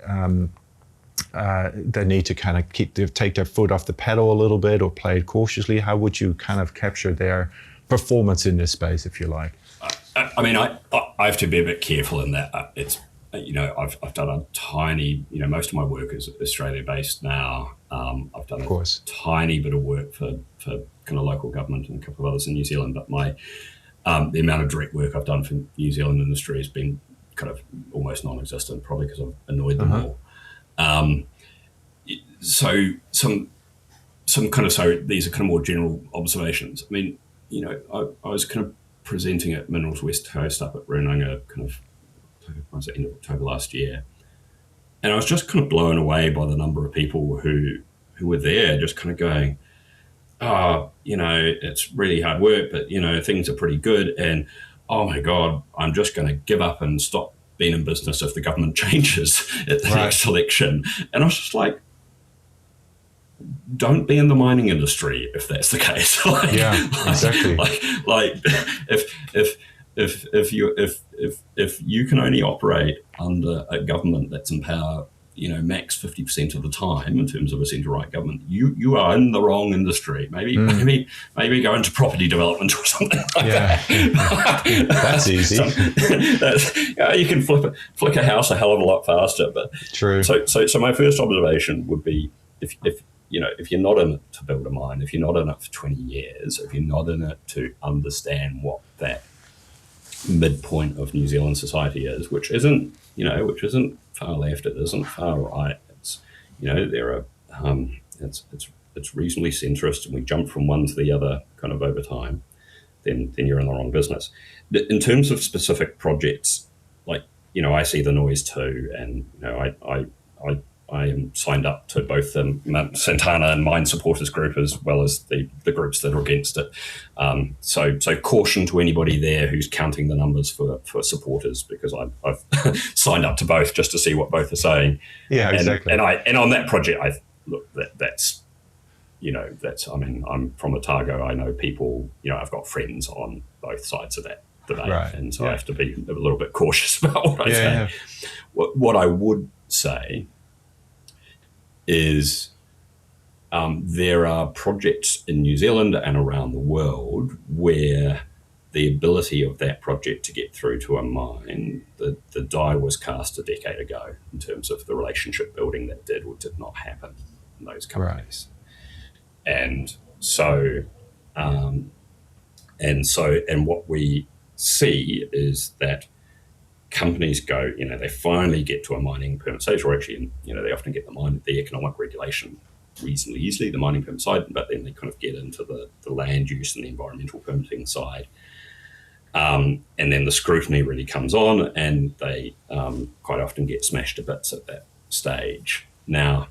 they need to kind of take their foot off the pedal a little bit, or play it cautiously? How would you kind of capture their performance in this space, if you like? I have to be a bit careful in that. It's I've done a tiny, most of my work is Australia-based now. I've done a tiny bit of work for kind of local government and a couple of others in New Zealand, but the amount of direct work I've done for New Zealand industry has been kind of almost non-existent, probably because I've annoyed them all. So these are kind of more general observations. I was kind of presenting at Minerals West Coast up at Runanga kind of, end of October last year. And I was just kind of blown away by the number of people who were there, just kind of going, oh, it's really hard work, but, things are pretty good. And, oh, my God, I'm just going to give up and stop being in business if the government changes at the next election. And I was just like, don't be in the mining industry if that's the case. Exactly. If you can only operate under a government that's in power, max 50% of the time in terms of a centre-right government, you are in the wrong industry. Maybe go into property development or something like that. That's easy. You can flick a house a hell of a lot faster. But true. So my first observation would be if you're not in it to build a mine, if you're not in it for 20 years, if you're not in it to understand what that midpoint of New Zealand society is, which isn't far left, it isn't far right. It's it's reasonably centrist, and we jump from one to the other kind of over time. Then you're in the wrong business. In terms of specific projects, I see the noise too, and I am signed up to both the Mount Santana and Mine Supporters group as well as the groups that are against it. So caution to anybody there who's counting the numbers for supporters, because I've signed up to both just to see what both are saying. Yeah, exactly. And on that project, I'm from Otago. I know people. I've got friends on both sides of that debate, and so I have to be a little bit cautious about what I say. Yeah. What I would say is there are projects in New Zealand and around the world where the ability of that project to get through to a mine, the die was cast a decade ago in terms of the relationship building that did or did not happen in those companies. And what we see is that companies go, they finally get to a mining permit stage, or actually, they often get the economic regulation reasonably easily, the mining permit side, but then they kind of get into the land use and the environmental permitting side. And then the scrutiny really comes on, and they quite often get smashed to bits at that stage. Now,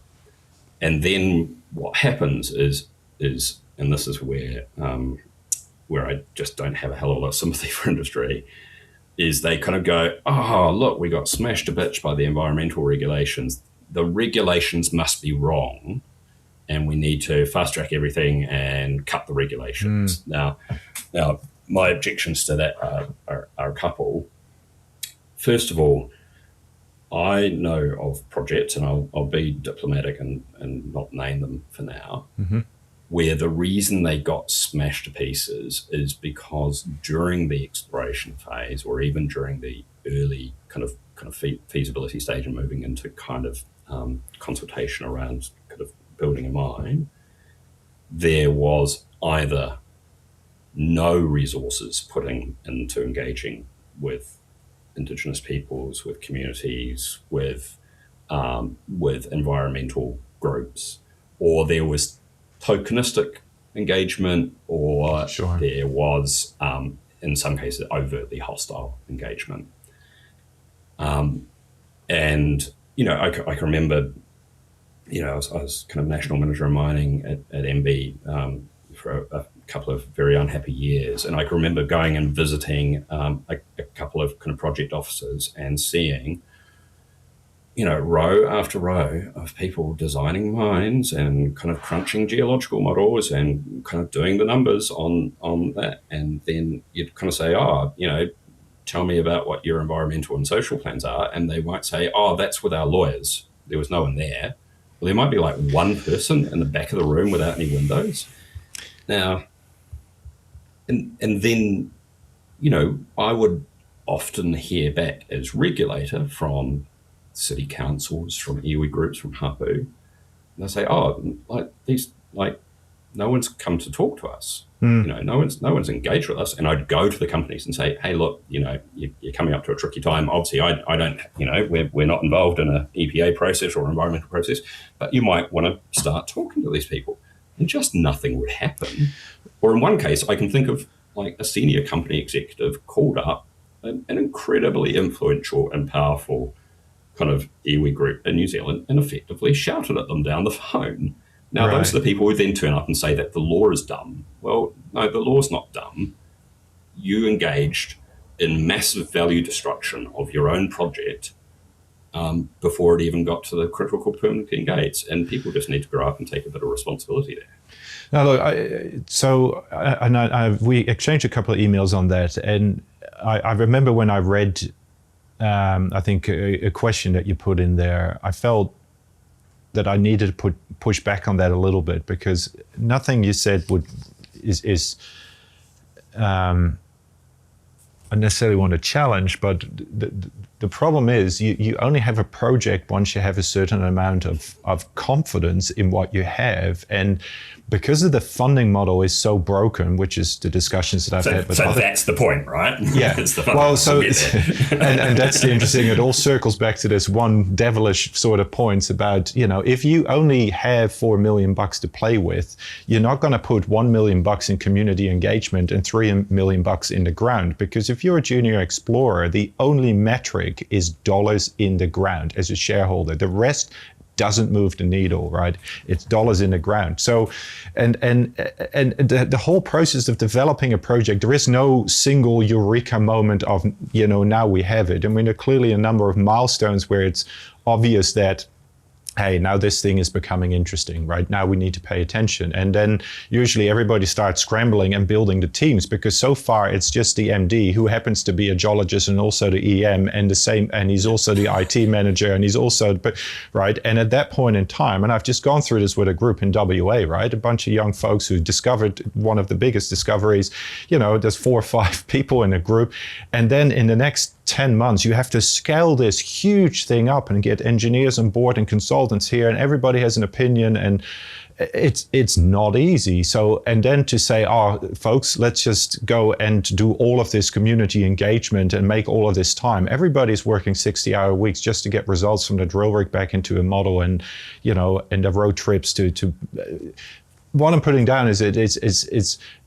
and then what happens is, and this is where I just don't have a hell of a lot of sympathy for industry, is they kind of go, oh, look, we got smashed to bits by the environmental regulations. The regulations must be wrong, and we need to fast track everything and cut the regulations. Now, my objections to that are a couple. First of all, I know of projects, and I'll be diplomatic and not name them for now, where the reason they got smashed to pieces is because during the exploration phase, or even during the early kind of feasibility stage and moving into kind of consultation around kind of building a mine, there was either no resources putting into engaging with Indigenous peoples, with communities, with environmental groups, or there was tokenistic engagement, or there was, in some cases, overtly hostile engagement. And, I can remember, I was kind of national manager of mining at MB for a couple of very unhappy years. And I can remember going and visiting a couple of kind of project offices and seeing, row after row of people designing mines and kind of crunching geological models and kind of doing the numbers on that. And then you'd kind of say, tell me about what your environmental and social plans are. And they might say, that's with our lawyers. There was no one there. Well, there might be like one person in the back of the room without any windows. Now, and then, I would often hear back as regulator from city councils, from iwi groups, from hapu, and they say, no one's come to talk to us. No one's engaged with us. And I'd go to the companies and say, hey, look, you're coming up to a tricky time. Obviously, I don't, we're not involved in an EPA process or environmental process, but you might want to start talking to these people. And just nothing would happen. Or in one case, I can think of like a senior company executive called up an incredibly influential and powerful kind of iwi group in New Zealand and effectively shouted at them down the phone. Now, those are the people who then turn up and say that the law is dumb. Well, no, the law's not dumb. You engaged in massive value destruction of your own project before it even got to the critical permitting gates, and people just need to grow up and take a bit of responsibility there. Now, look, we exchanged a couple of emails on that, and I remember when I read, I think, a question that you put in there, I felt that I needed to push back on that a little bit, because nothing you said is I necessarily want to challenge, but the problem is you only have a project once you have a certain amount of confidence in what you have. And because of the funding model is so broken, which is the discussions that I've had with other... that's the point, right? Yeah. Well, so and that's the interesting, it all circles back to this one devilish sort of points about, if you only have $4 million to play with, you're not going to put $1 million in community engagement and $3 million in the ground. Because if you're a junior explorer, the only metric is dollars in the ground as a shareholder. The rest doesn't move the needle, right? It's dollars in the ground. So, and the whole process of developing a project, there is no single eureka moment of, now we have it. I mean, there are clearly a number of milestones where it's obvious that, hey, now this thing is becoming interesting, right? Now we need to pay attention. And then usually everybody starts scrambling and building the teams, because so far it's just the MD, who happens to be a geologist and also the EM and he's also the IT manager, and he's also, right? And at that point in time, and I've just gone through this with a group in WA, right? A bunch of young folks who discovered one of the biggest discoveries, there's 4 or 5 people in a group. And then in the next 10 months, you have to scale this huge thing up and get engineers on board and consultants here, and everybody has an opinion, and it's not easy. So, and then to say, folks, let's just go and do all of this community engagement and make all of this time. Everybody's working 60-hour weeks just to get results from the drill rig back into a model, and and the road trips to what I'm putting down is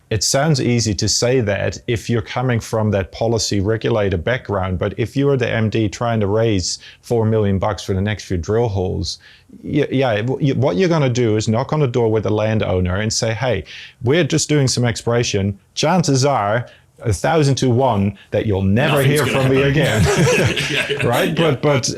it sounds easy to say that if you're coming from that policy regulator background, but if you're the MD trying to raise $4 million for the next few drill holes, what you're going to do is knock on the door with the landowner and say, hey, we're just doing some exploration. Chances are 1,000 to 1 that you'll never hear from me again, right? Yeah. But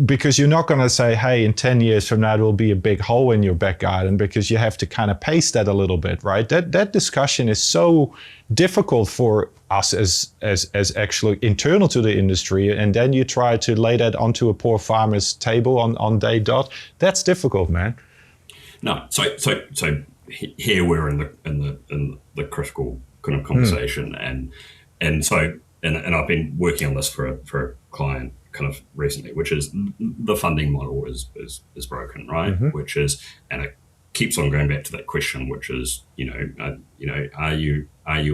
because you're not going to say, hey, in 10 years from now, there will be a big hole in your back garden, because you have to kind of pace that a little bit, right? That discussion is so difficult for us as actually internal to the industry. And then you try to lay that onto a poor farmer's table on day dot. That's difficult, man. No, so here we're in the critical kind of conversation, and I've been working on this for a client kind of recently, which is the funding model is broken, right? Mm-hmm. Which is, and it keeps on going back to that question, which is, are you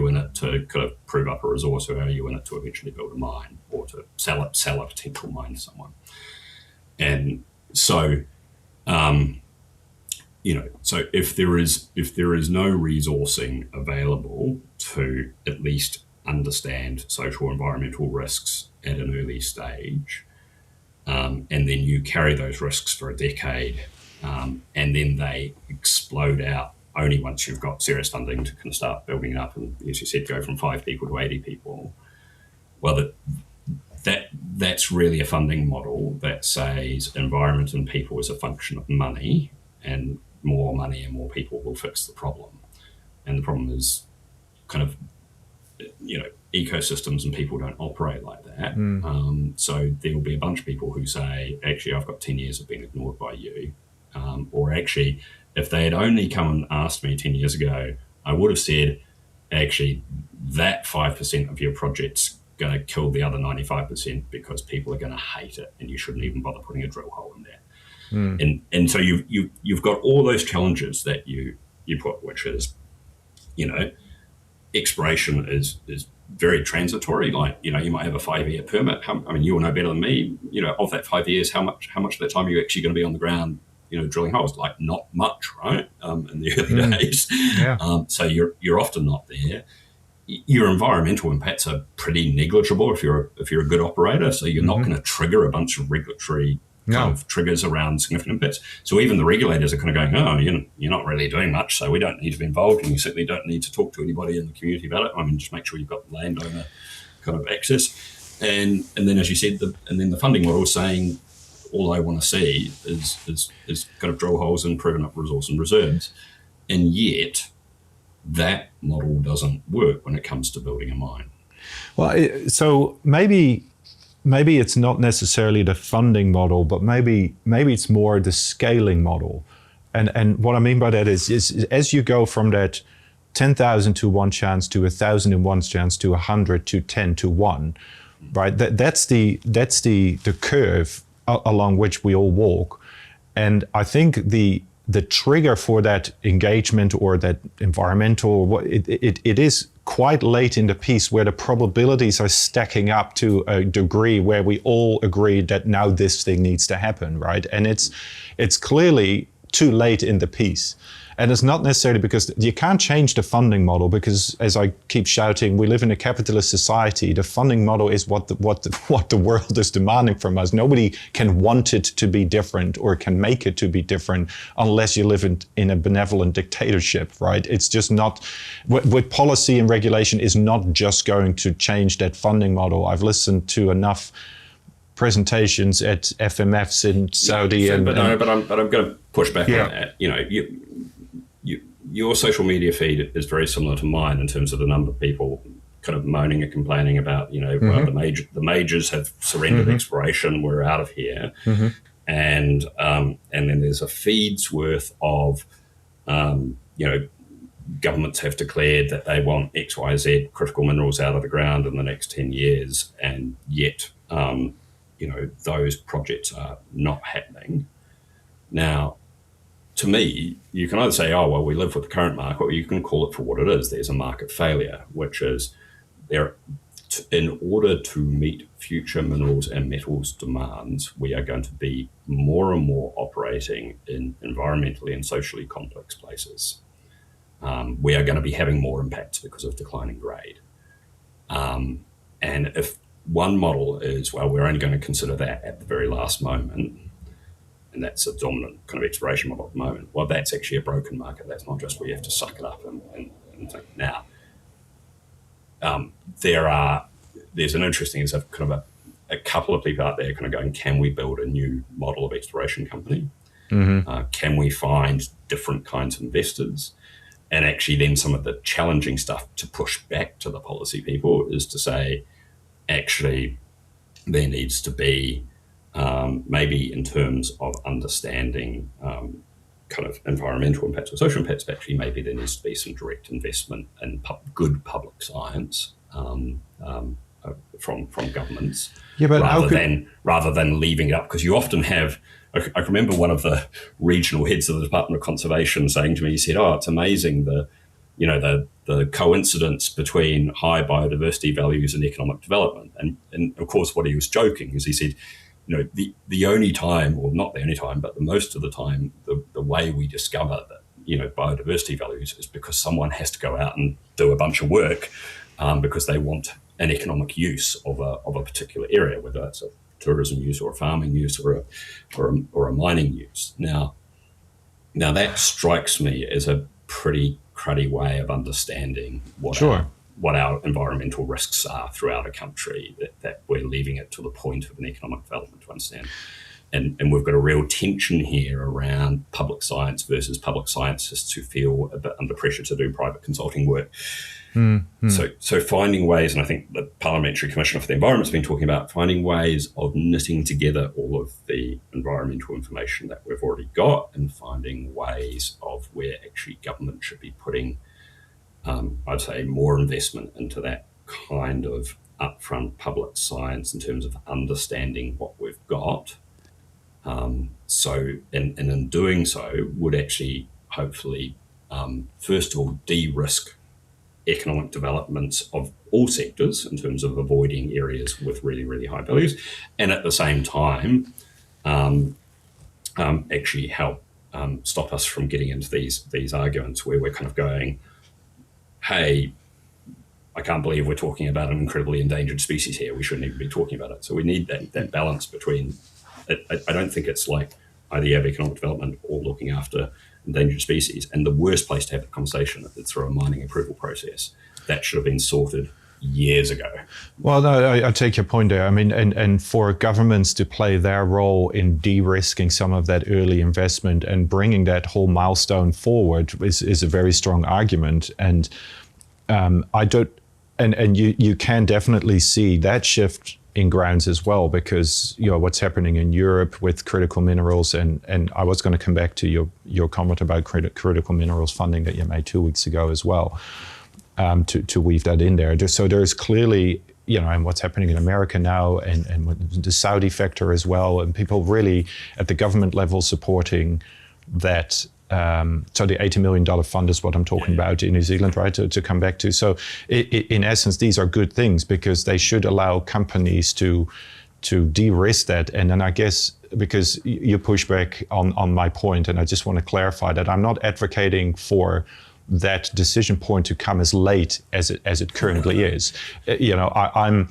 in it to kind of prove up a resource, or are you in it to eventually build a mine or to sell a potential mine to someone? And so, so if there is no resourcing available to at least understand social environmental risks at an early stage, and then you carry those risks for a decade, and then they explode out only once you've got serious funding to kind of start building it up, and as you said, go from 5 people to 80 people. Well, that's really a funding model that says environment and people is a function of money, and more money and more people will fix the problem. And the problem is kind of, ecosystems and people don't operate like that. So there will be a bunch of people who say, actually, I've got 10 years of being ignored by you. Or actually, if they had only come and asked me 10 years ago, I would have said, actually, that 5% of your project's going to kill the other 95% because people are going to hate it, and you shouldn't even bother putting a drill hole in there. And so you've got all those challenges that you put, which is, exploration is very transitory. Like, you might have a 5-year permit. You will know better than me, of that 5 years, how much of that time are you actually going to be on the ground drilling holes? Like not much, right? In the early days. Yeah. So you're often not there. Your environmental impacts are pretty negligible if you're a good operator. So you're not going to trigger a bunch of regulatory kind of triggers around significant impacts. So even the regulators are kind of going, oh, you're not really doing much, so we don't need to be involved, and you certainly don't need to talk to anybody in the community about it. I mean, just make sure you've got landowner kind of access. And then, as you said, the funding model is saying all I want to see is kind of drill holes and proving up resource and reserves. And yet that model doesn't work when it comes to building a mine. Well, so maybe it's not necessarily the funding model, but maybe it's more the scaling model. And what I mean by that is as you go from that 10,000 to 1 chance to 1,000 and 1 chance to 100 to 10 to 1, right? That's the curve along which we all walk. And I think the trigger for that engagement or that environmental, it is quite late in the piece where the probabilities are stacking up to a degree where we all agree that now this thing needs to happen, right? And it's clearly too late in the piece. And it's not necessarily because you can't change the funding model, because as I keep shouting, we live in a capitalist society. The funding model is what the world is demanding from us. Nobody can want it to be different or can make it to be different unless you live in a benevolent dictatorship, right? It's just not, with policy and regulation is not just going to change that funding model. I've listened to enough presentations at FMFs in Saudi. But I'm going to push back on that. Your social media feed is very similar to mine in terms of the number of people kind of moaning and complaining about, well, the majors have surrendered exploration, we're out of here. And then there's a feed's worth of, governments have declared that they want X, Y, Z critical minerals out of the ground in the next 10 years. And yet, those projects are not happening. Now, to me, you can either say, oh, well, we live with the current market, or you can call it for what it is. There's a market failure, which is in order to meet future minerals and metals demands, we are going to be more and more operating in environmentally and socially complex places. We are going to be having more impacts because of declining grade. And if one model is, well, we're only going to consider that at the very last moment, and that's a dominant kind of exploration model at the moment, well, that's actually a broken market. That's not just where you have to suck it up and think. Now, there's an interesting, there's a kind of a couple of people out there kind of going, can we build a new model of exploration company? Can we find different kinds of investors? And actually then some of the challenging stuff to push back to the policy people is to say, actually, there needs to be maybe in terms of understanding kind of environmental impacts or social impacts, but actually maybe there needs to be some direct investment in good public science from governments, rather than leaving it up. Because you often have, I remember one of the regional heads of the Department of Conservation saying to me, he said, oh, it's amazing the coincidence between high biodiversity values and economic development. And of course, what he was joking is he said, the only time, or not the only time, but the most of the time, the way we discover that, biodiversity values is because someone has to go out and do a bunch of work because they want an economic use of a particular area, whether that's a tourism use or a farming use or a mining use. Now that strikes me as a pretty cruddy way of understanding what our environmental risks are throughout a country, that we're leaving it to the point of an economic development to understand. And we've got a real tension here around public science versus public scientists who feel a bit under pressure to do private consulting work. So finding ways, and I think the Parliamentary Commissioner for the Environment's been talking about finding ways of knitting together all of the environmental information that we've already got and finding ways of where actually government should be putting, I'd say, more investment into that kind of upfront public science in terms of understanding what we've got. So in doing so would actually hopefully, first of all, de-risk economic developments of all sectors in terms of avoiding areas with really, really high values. And at the same time, actually help stop us from getting into these arguments where we're kind of going, hey, I can't believe we're talking about an incredibly endangered species here. We shouldn't even be talking about it. So we need that balance between, I don't think it's like either you have economic development or looking after endangered species. And the worst place to have the conversation is through a mining approval process. That should have been sorted years ago. Well, no, I take your point there. I mean, and for governments to play their role in de-risking some of that early investment and bringing that whole milestone forward is a very strong argument. And I don't, and you can definitely see that shift in grounds as well, because what's happening in Europe with critical minerals, and I was going to come back to your comment about critical minerals funding that you made 2 weeks ago as well. To weave that in there. So there's clearly, and what's happening in America now and with the Saudi factor as well, and people really at the government level supporting that. So the $80 million fund is what I'm talking about in New Zealand, right, to come back to. So in essence, these are good things because they should allow companies to de-risk that. And then I guess, because you push back on my point, and I just want to clarify that I'm not advocating for that decision point to come as late as it currently is. I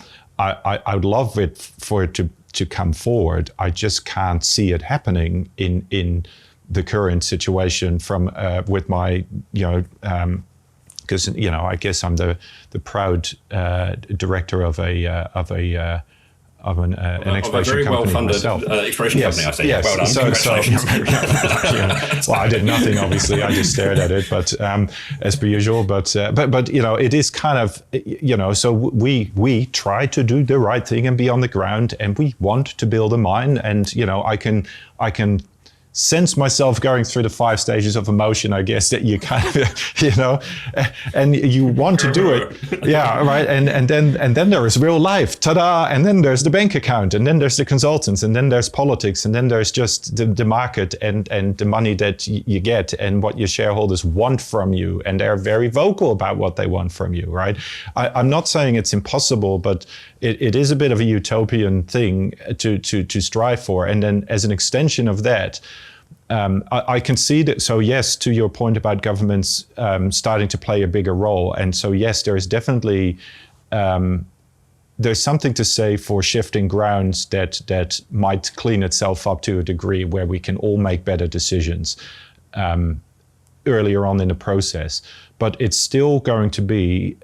would love it for it to come forward. I just can't see it happening in the current situation from with my because I guess I'm the proud director of an exploration company myself. Exploration company, I say. Yes. Well done. Well, I did nothing, obviously. I just stared at it, but as per usual. But it is kind of, so we try to do the right thing and be on the ground, and we want to build a mine. And I can sense myself going through the 5 stages of emotion, I guess, that you kind of, and you want to do it. Yeah, right. And then there is real life, ta-da. And then there's the bank account, and then there's the consultants, and then there's politics, and then there's just the market and the money that you get and what your shareholders want from you. And they're very vocal about what they want from you, right? I'm not saying it's impossible, but it is a bit of a utopian thing to strive for. And then as an extension of that, I can see that. So yes, to your point about governments starting to play a bigger role. And so yes, there is definitely, there's something to say for shifting grounds that might clean itself up to a degree where we can all make better decisions earlier on in the process. But it's still going to be,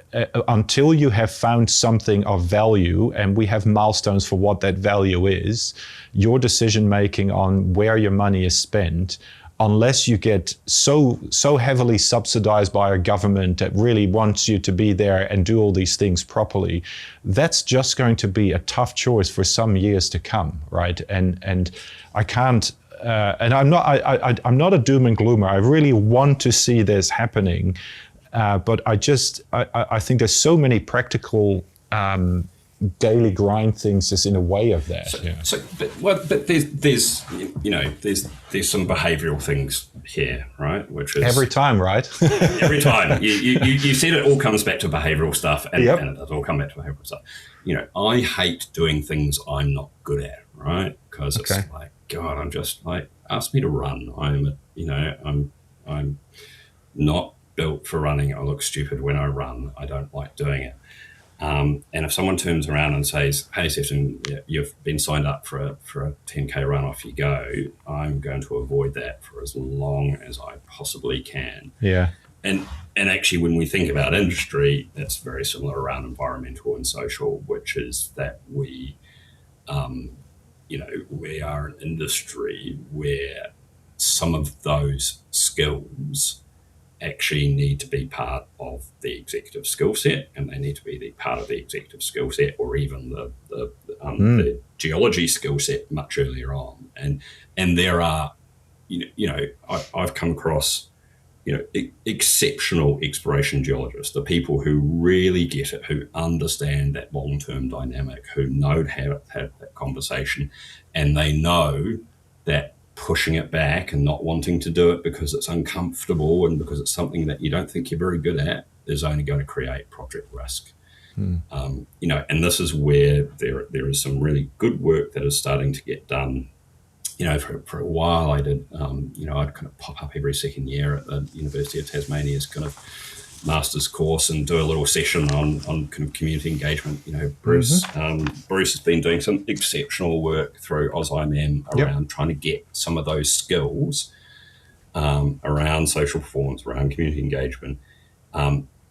until you have found something of value and we have milestones for what that value is, your decision making on where your money is spent, unless you get so heavily subsidized by a government that really wants you to be there and do all these things properly, that's just going to be a tough choice for some years to come, right? And I can't, and I'm not a doom and gloomer. I really want to see this happening, but I think there's so many practical daily grind things just in the way of that. But there's some behavioural things here, right? Which is every time, right? Every time you said it all comes back to behavioural stuff, and it does all come back to behavioural stuff. I hate doing things I'm not good at, right? Because it's like, God, I'm just like, ask me to run. I'm not built for running. I look stupid when I run. I don't like doing it. And if someone turns around and says, "Hey, Sefton, you've been signed up for a 10K run, off you go," I'm going to avoid that for as long as I possibly can. Yeah. And actually, when we think about industry, it's very similar around environmental and social, which is that we are an industry where some of those skills actually need to be part of the executive skill set, and they need to be part of the executive skill set, or even the geology skill set much earlier on. And there are, I've come across, exceptional exploration geologists, the people who really get it, who understand that long-term dynamic, who know how to have that conversation, and they know that pushing it back and not wanting to do it because it's uncomfortable and because it's something that you don't think you're very good at is only going to create project risk. And this is where there is some really good work that is starting to get done for a while I did, I'd kind of pop up every second year at the University of Tasmania's kind of master's course and do a little session on kind of community engagement. Bruce has been doing some exceptional work through AusIMM around trying to get some of those skills around social performance, around community engagement,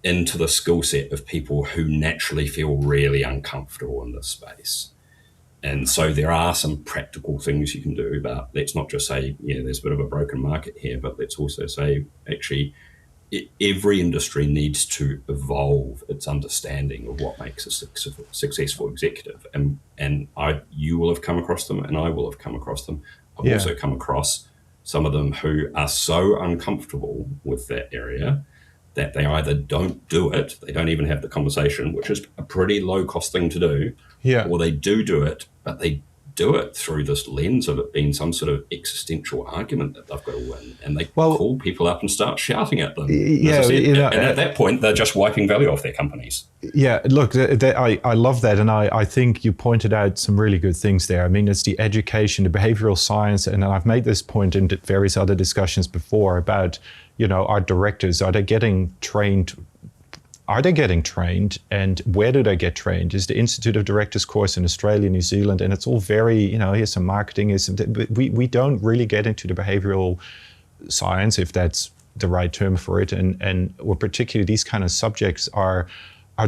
into the skill set of people who naturally feel really uncomfortable in this space. And so there are some practical things you can do about, let's not just say, there's a bit of a broken market here, but let's also say, actually, every industry needs to evolve its understanding of what makes a successful executive. And you will have come across them, and I will have come across them. I've also come across some of them who are so uncomfortable with that area that they either don't do it, they don't even have the conversation, which is a pretty low-cost thing to do, or they do it, but they do it through this lens of it being some sort of existential argument that they've got to win, and they call people up and start shouting at them. And at that point, they're just wiping value off their companies. Yeah, look, I love that, and I think you pointed out some really good things there. I mean, it's the education, the behavioral science, and I've made this point in various other discussions before about, our directors, are they getting trained, and where do they get trained? Is the Institute of Directors course in Australia, New Zealand, and it's all very, here's some marketing, we don't really get into the behavioral science, if that's the right term for it, or particularly these kind of subjects are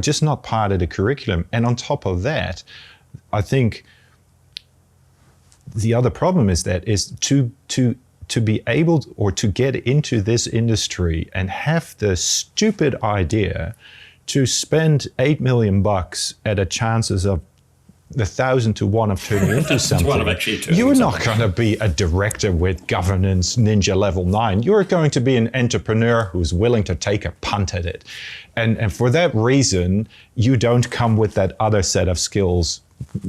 just not part of the curriculum. And on top of that, I think the other problem is to be able or to get into this industry and have the stupid idea to spend $8 million at a chances of 1,000 to 1 of turning into something. You're not going to be a director with governance ninja level 9. You're going to be an entrepreneur who's willing to take a punt at it. And for that reason, you don't come with that other set of skills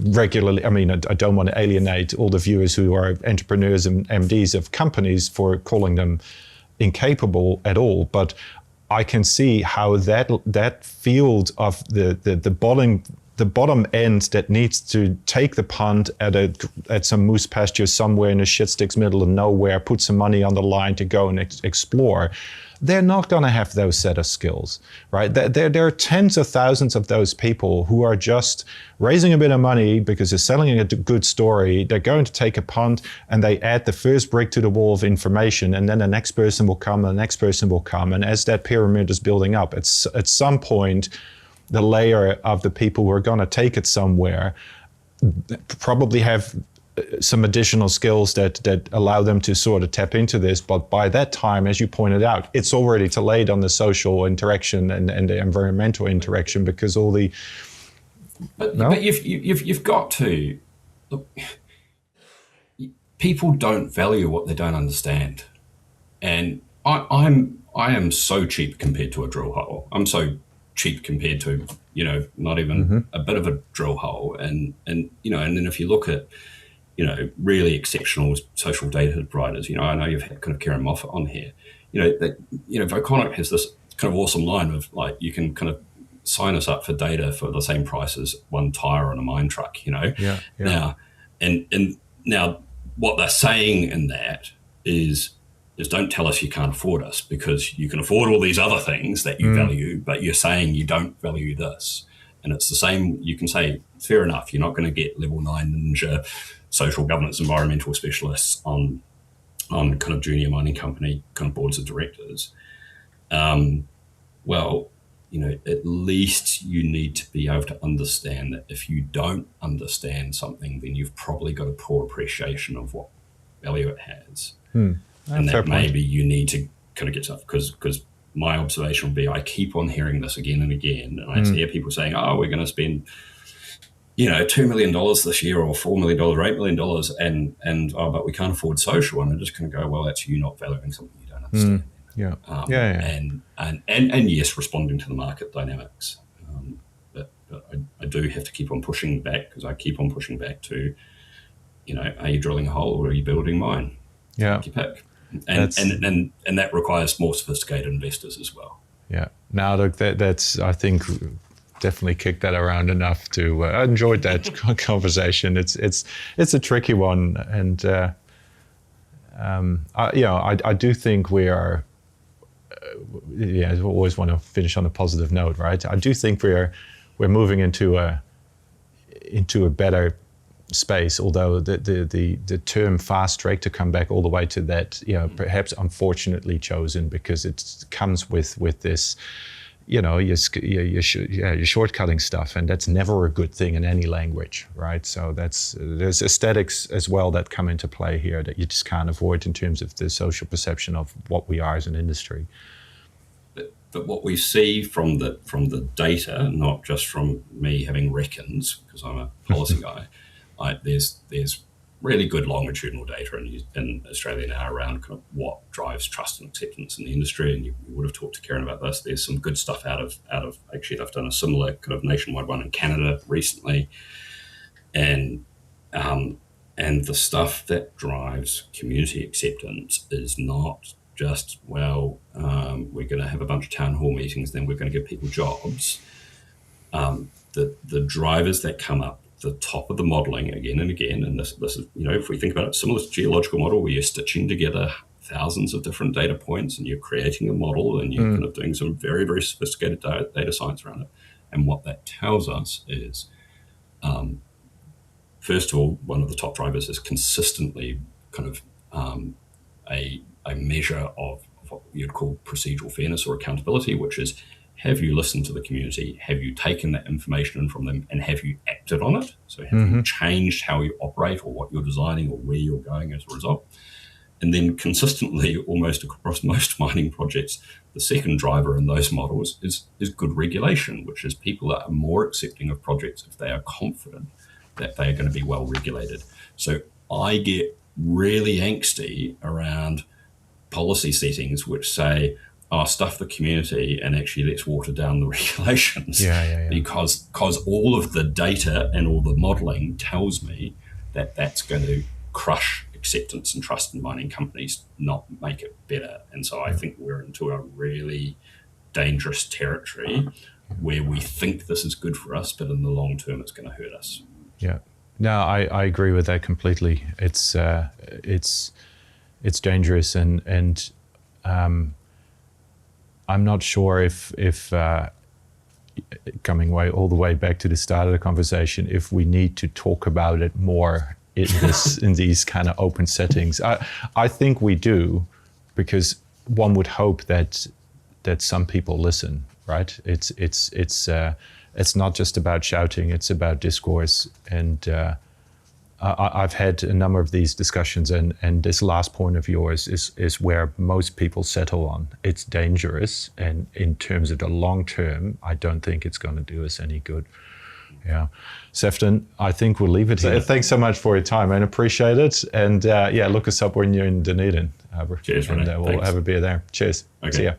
regularly. I mean, I don't want to alienate all the viewers who are entrepreneurs and MDs of companies for calling them incapable at all, but I can see how that field of the bottom end that needs to take the punt at some moose pasture somewhere in the shit sticks middle of nowhere, put some money on the line to go and explore. They're not going to have those set of skills, right? There are tens of thousands of those people who are just raising a bit of money because they're selling a good story. They're going to take a punt and they add the first brick to the wall of information, and then the next person will come and the next person will come. And as that pyramid is building up, at some point, the layer of the people who are going to take it somewhere probably have some additional skills that allow them to sort of tap into this. But by that time, as you pointed out, it's already too late on the social interaction and the environmental interaction, because all the... But you've got to... Look, people don't value what they don't understand. And I am so cheap compared to a drill hole. I'm so cheap compared to, not even a bit of a drill hole. And then if you look at, really exceptional social data providers. I know you've had kind of Karen Moffat on here. Voconic has this kind of awesome line of like, you can kind of sign us up for data for the same price as one tire on a mine truck. Yeah. Now, and now what they're saying in that is don't tell us you can't afford us, because you can afford all these other things that you value, but you're saying you don't value this. And it's the same. You can say, fair enough, you're not going to get level 9 ninja social governance environmental specialists on kind of junior mining company kind of boards of directors. Well, at least you need to be able to understand that if you don't understand something, then you've probably got a poor appreciation of what value it has. And that maybe you need to kind of get stuff, because my observation would be, I keep on hearing this again and again, and I hear people saying, oh, we're going to spend $2 million this year, or $4 million, or $8 million, and but we can't afford social. And I'm just going to go, well, that's you not valuing something you don't understand. And yes, responding to the market dynamics. But I do have to keep on pushing back, because I keep on pushing back to, are you drilling a hole or are you building a mine? Yeah. Take your pick. And that requires more sophisticated investors as well. Yeah. Now, look, that's, I think, definitely kicked that around enough to. I enjoyed that conversation. It's a tricky one, and I do think we are. I always want to finish on a positive note, right? I do think we're moving into a better space, although the term fast track, to come back all the way to that, perhaps unfortunately chosen, because it comes with this, you're shortcutting stuff, and that's never a good thing in any language, right? So there's aesthetics as well that come into play here that you just can't avoid in terms of the social perception of what we are as an industry. But what we see from the data, not just from me having reckons, because I'm a policy guy, there's really good longitudinal data in Australia now around kind of what drives trust and acceptance in the industry. And you would have talked to Karen about this. There's some good stuff out of actually, I've done a similar kind of nationwide one in Canada recently, and the stuff that drives community acceptance is not just, we're going to have a bunch of town hall meetings, then we're going to give people jobs. The drivers that come up the top of the modelling again and again, and this is, if we think about it, similar to geological model, where you're stitching together thousands of different data points and you're creating a model and you're kind of doing some very, very sophisticated data science around it. And what that tells us is, first of all, one of the top drivers is consistently kind of a measure of what you'd call procedural fairness or accountability, which is, have you listened to the community? Have you taken that information from them, and have you acted on it? So have you changed how you operate or what you're designing or where you're going as a result? And then consistently, almost across most mining projects, the second driver in those models is good regulation, which is people are more accepting of projects if they are confident that they are going to be well regulated. So I get really angsty around policy settings which say, stuff the community and actually let's water down the regulations. Because all of the data and all the modelling tells me that that's going to crush acceptance and trust in mining companies, not make it better. And so I think we're into a really dangerous territory where we think this is good for us, but in the long term it's going to hurt us. Yeah. No, I agree with that completely. It's dangerous, and I'm not sure if coming all the way back to the start of the conversation, if we need to talk about it more in these kind of open settings. I think we do, because one would hope that some people listen, right? It's not just about shouting; it's about discourse. And I've had a number of these discussions, and this last point of yours is where most people settle on. It's dangerous, and in terms of the long term, I don't think it's going to do us any good. Yeah. Sefton, I think we'll leave it here. Thanks so much for your time, man. Appreciate it. And look us up when you're in Dunedin. Cheers, René. And we'll have a beer there. Cheers. Okay. See ya.